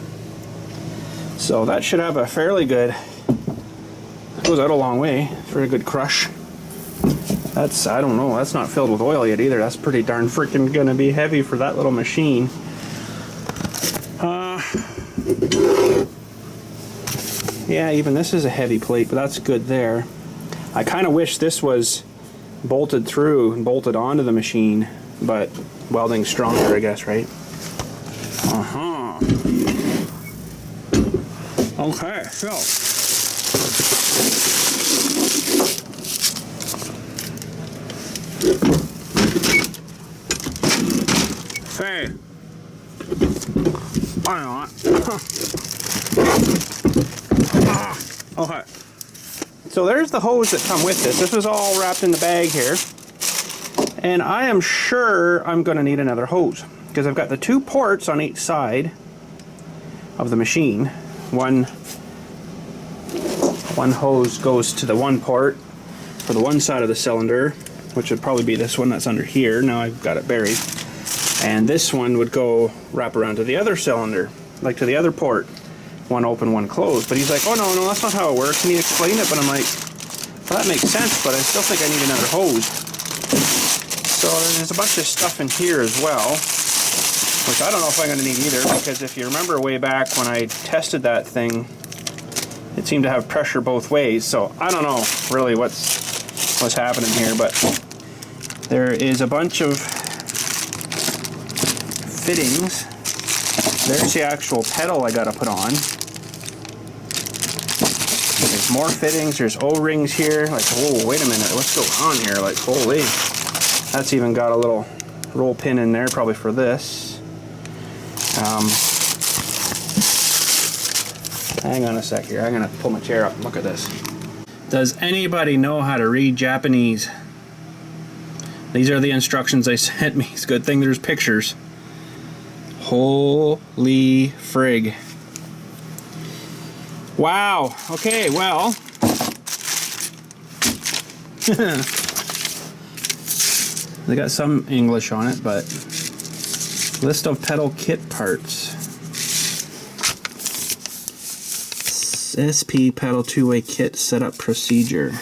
So that should have a fairly good, it goes out a long way for a good crush. That's, I don't know, that's not filled with oil yet either. That's pretty darn freaking gonna be heavy for that little machine. Yeah, even this is a heavy plate, but that's good there. I kind of wish this was bolted through and bolted onto the machine, but welding's stronger, I guess, right? Okay, so say, I know it. Okay. So there's the hose that come with this. This was all wrapped in the bag here. And I am sure I'm going to need another hose, because I've got the 2 ports on each side of the machine. One hose goes to the 1 port for the 1 side of the cylinder, which would probably be this one that's under here. Now I've got it buried. And this one would go wrap around to the other cylinder, like to the other port. One open, one closed. But he's like, oh no, that's not how it works. Can you explain it? But I'm like, well, that makes sense, but I still think I need another hose. So there's a bunch of stuff in here as well, which I don't know if I'm going to need either, because if you remember way back when I tested that thing, it seemed to have pressure both ways. So I don't know really what's happening here, but there is a bunch of fittings. There's the actual pedal I gotta put on. There's more fittings. There's O-rings here. Like, oh, wait a minute, what's going on here? Like, holy. That's even got a little roll pin in there, probably for this. Hang on a sec here. I'm gonna pull my chair up and look at this. Does anybody know how to read Japanese? These are the instructions they sent me. It's a good thing there's pictures. Holy frig. Wow. Okay, well. They got some English on it, but list of pedal kit parts. SP pedal 2-way kit setup procedure.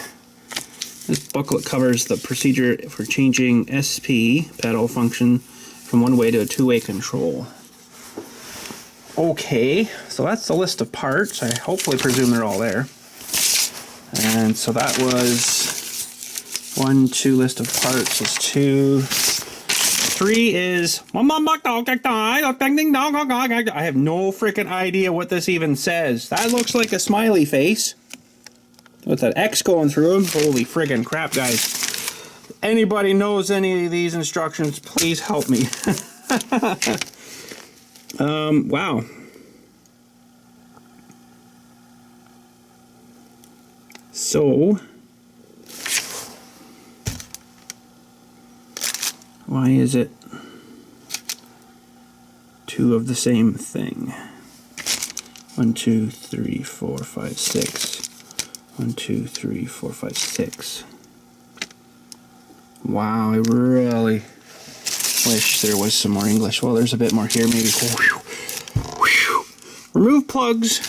This booklet covers the procedure for changing SP pedal function from 1-way to a 2-way control. Okay, so that's the list of parts. I hopefully presume they're all there. And so that was 1, 2 list of parts is 2. 3 is I have no freaking idea what this even says. That looks like a smiley face with an X going through him. Holy friggin' crap, guys. Anybody knows any of these instructions, please help me. Wow. So, why is it 2 of the same thing? 1, 2, 3, 4, 5, 6. 1, 2, 3, 4, 5, 6. Wow, I really wish there was some more English. Well, there's a bit more here, maybe. Remove plugs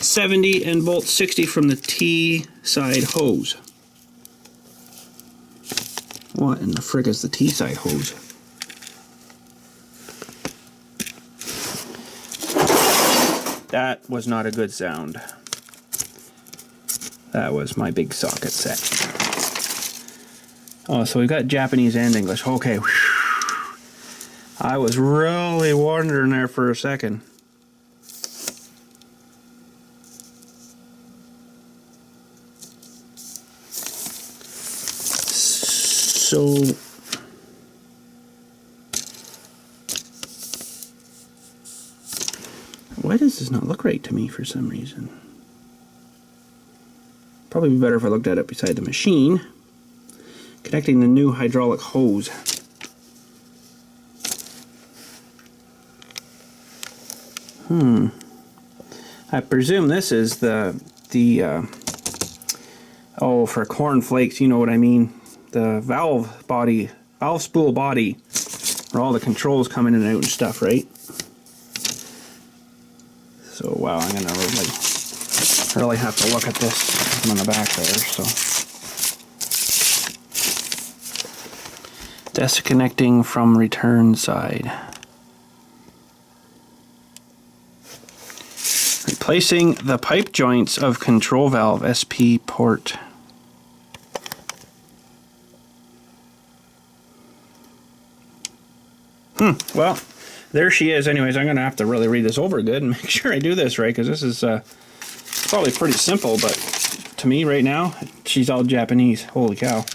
70 and bolt 60 from the T side hose. What in the frig is the T side hose? That was not a good sound. That was my big socket set. Oh, so we've got Japanese and English. Okay. I was really wondering there for a second. So why does this not look right to me for some reason? Probably be better if I looked at it beside the machine. Connecting the new hydraulic hose. I presume this is the oh, for corn flakes, you know what I mean. The valve spool body, where all the controls come in and out and stuff, right? So wow, I'm gonna really have to look at this on the back there. So disconnecting from return side. Replacing the pipe joints of control valve SP port. Well, there she is. Anyways, I'm going to have to really read this over good and make sure I do this right, because this is probably pretty simple, but to me right now, she's all Japanese. Holy cow.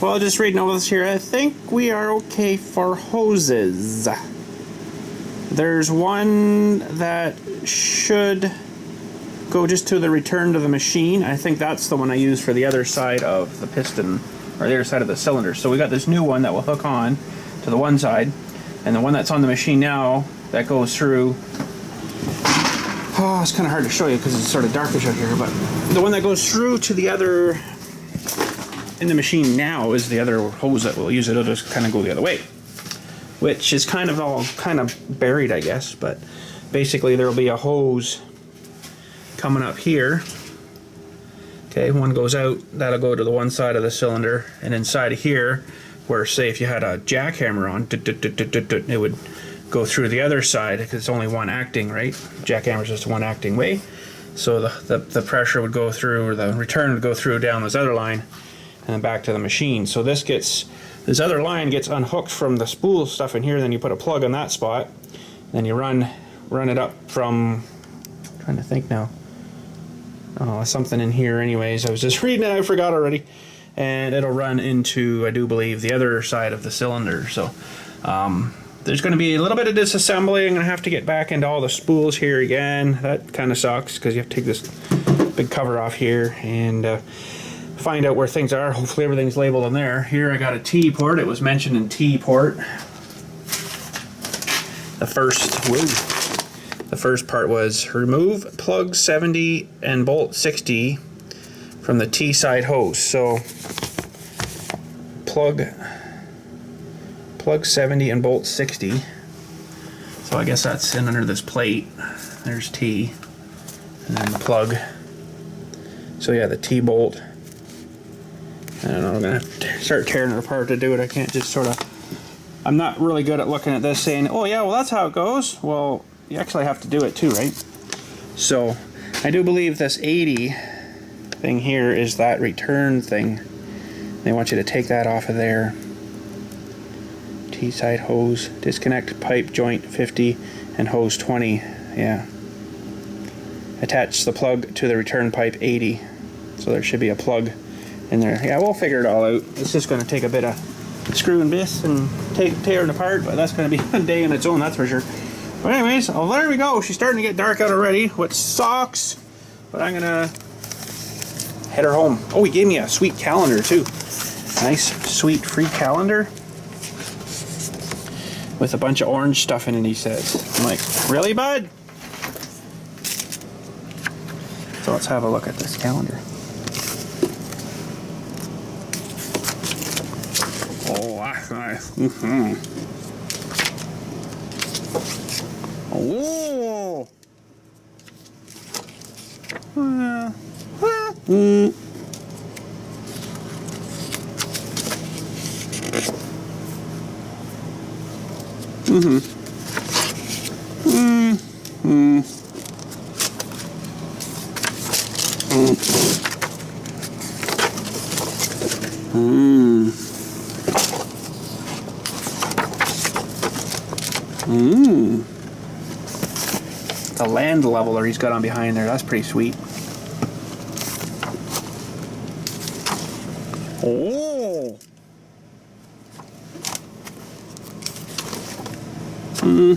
Well, just reading over this here, I think we are okay for hoses. There's one that should go just to the return to the machine. I think that's the one I use for the other side of the piston or the other side of the cylinder. So we got this new one that will hook on to the one side, and the one that's on the machine now that goes through. Oh, it's kind of hard to show you because it's sort of darkish out here, but the one that goes through to the other in the machine now is the other hose that we'll use. It'll just kind of go the other way, which is kind of all kind of buried, I guess. But basically there'll be a hose coming up here. Okay, one goes out, that'll go to the one side of the cylinder, and inside of here, where say if you had a jackhammer on, it would go through the other side because it's only one acting, right? Jackhammer's just one acting way. So the pressure would go through, or the return would go through down this other line and then back to the machine. So this other line gets unhooked from the spool stuff in here, then you put a plug on that spot, then you run it up from, I'm trying to think now. Oh, something in here anyways. I was just reading it, I forgot already. And it'll run into, I do believe, the other side of the cylinder. So there's going to be a little bit of disassembly. I'm going to have to get back into all the spools here again. That kind of sucks because you have to take this big cover off here and find out where things are. Hopefully everything's labeled on there. Here I got a T port. It was mentioned in T port. The first part was remove plug 70 and bolt 60 from the T side hose. So plug 70 and bolt 60. So I guess that's in under this plate. There's T, and then the plug. So yeah, the T bolt. I don't know, I'm gonna have to start tearing it apart to do it. I can't just sort of, I'm not really good at looking at this saying, oh yeah, well that's how it goes. Well, you actually have to do it too, right? So I do believe this 80 thing here is that return thing. They want you to take that off of there. T-side hose, disconnect pipe joint 50 and hose 20. Yeah. Attach the plug to the return pipe 80. So there should be a plug in there. Yeah, we'll figure it all out. It's just going to take a bit of screwing bits and tearing apart, but that's going to be a day in its own, that's for sure. But anyways, oh, there we go. She's starting to get dark out already, which sucks. But I'm going to head her home. Oh, he gave me a sweet calendar too. Nice, sweet, free calendar with a bunch of orange stuff in it, he says. I'm like, really, bud? So let's have a look at this calendar. Oh, that's nice. Mm-hmm. Oh. Mm-hmm. Mm-hmm. Mm. Mm. The land leveler he's got on behind there, that's pretty sweet. Oh. Mm.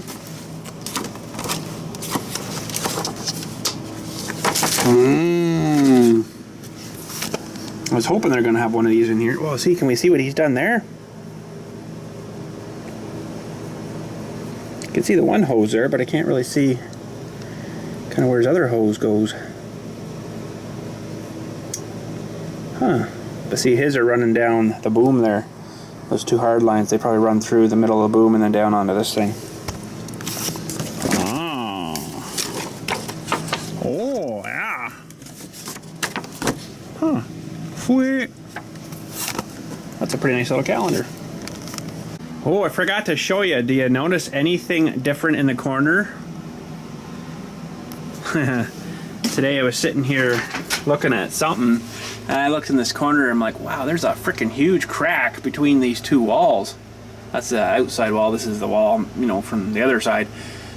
Mm. I was hoping they're going to have one of these in here. Well, see, can we see what he's done there? I can see the one hose there, but I can't really see kind of where his other hose goes. Huh. But see, his are running down the boom there. Those two hard lines, they probably run through the middle of the boom and then down onto this thing. Oh, yeah. Huh. Sweet. That's a pretty nice little calendar. Oh, I forgot to show you. Do you notice anything different in the corner? Today I was sitting here looking at something, and I looked in this corner and I'm like, wow, there's a freaking huge crack between these two walls. That's the outside wall, this is the wall, you know, from the other side.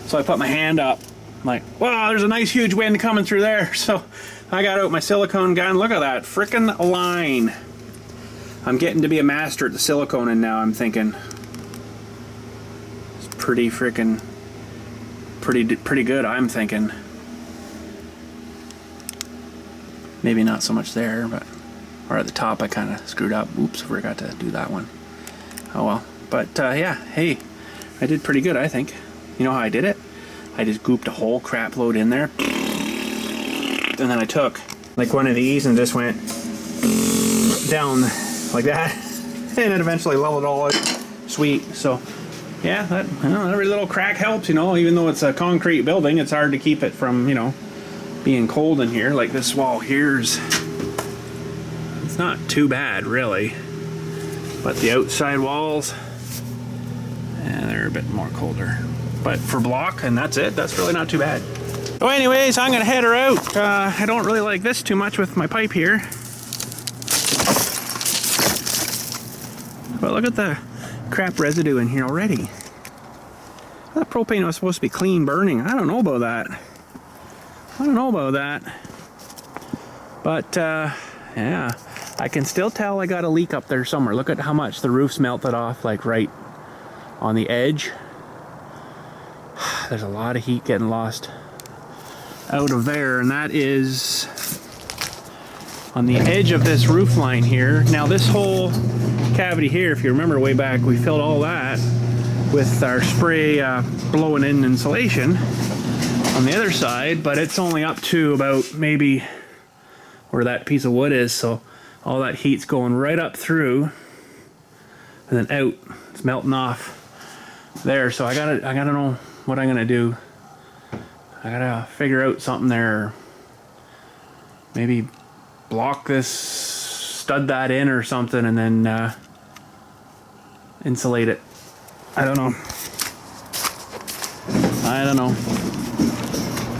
So I put my hand up, I'm like, wow, there's a nice huge wind coming through there. So I got out my silicone gun, look at that freaking line. I'm getting to be a master at the siliconing now, I'm thinking. It's pretty freaking, pretty good, I'm thinking. Maybe not so much there, but Or at the top I kind of screwed up. Oops, forgot to do that one. Oh well. But yeah, hey, I did pretty good, I think. You know how I did it? I just gooped a whole crap load in there. And then I took like one of these and just went down like that. And it eventually leveled it all out. Sweet. So yeah, that, you know, every little crack helps, you know. Even though it's a concrete building, it's hard to keep it from, you know, being cold in here. Like this wall here's, it's not too bad really, but the outside walls, they're a bit more colder. But for block, and that's it, that's really not too bad. So anyways, I'm gonna head her out. I don't really like this too much with my pipe here, but look at the crap residue in here already. That propane was supposed to be clean burning. I don't know about that. I don't know about that. But yeah, I can still tell I got a leak up there somewhere. Look at how much the roof's melted off, like right on the edge. There's a lot of heat getting lost out of there, and that is on the edge of this roof line here. Now this whole cavity here, if you remember way back, we filled all that with our spray blowing in insulation on the other side, but it's only up to about maybe where that piece of wood is, so all that heat's going right up through and then out. It's melting off there, so I gotta know what I'm gonna do. I gotta figure out something there. Maybe block this, stud that in or something, and then insulate it. I don't know. I don't know.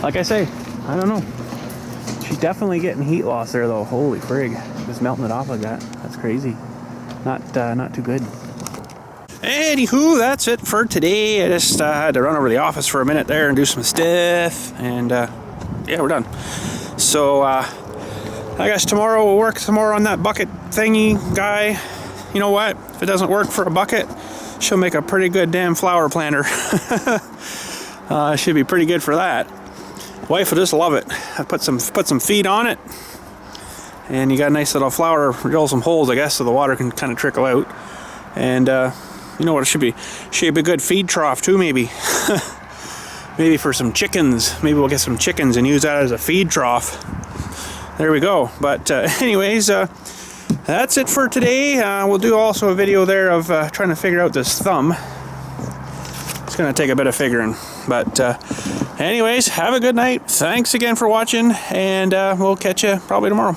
Like I say, I don't know. She's definitely getting heat loss there though. Holy frig. Just melting it off like that. That's crazy. Not too good. Anywho, that's it for today. I just had to run over to the office for a minute there and do some stuff, and yeah, we're done. So I guess tomorrow we'll work some more on that bucket thingy guy. You know what? If it doesn't work for a bucket, she'll make a pretty good damn flower planter. Should be pretty good for that. Wife will just love it. I put some feed on it, and you got a nice little flower, drill some holes, I guess, so the water can kind of trickle out. And you know what, it should be a good feed trough too, maybe. Maybe for some chickens. Maybe we'll get some chickens and use that as a feed trough. There we go. But anyways, that's it for today. We'll do also a video there of trying to figure out this thumb. It's gonna take a bit of figuring, but anyways, have a good night. Thanks again for watching, and we'll catch you probably tomorrow.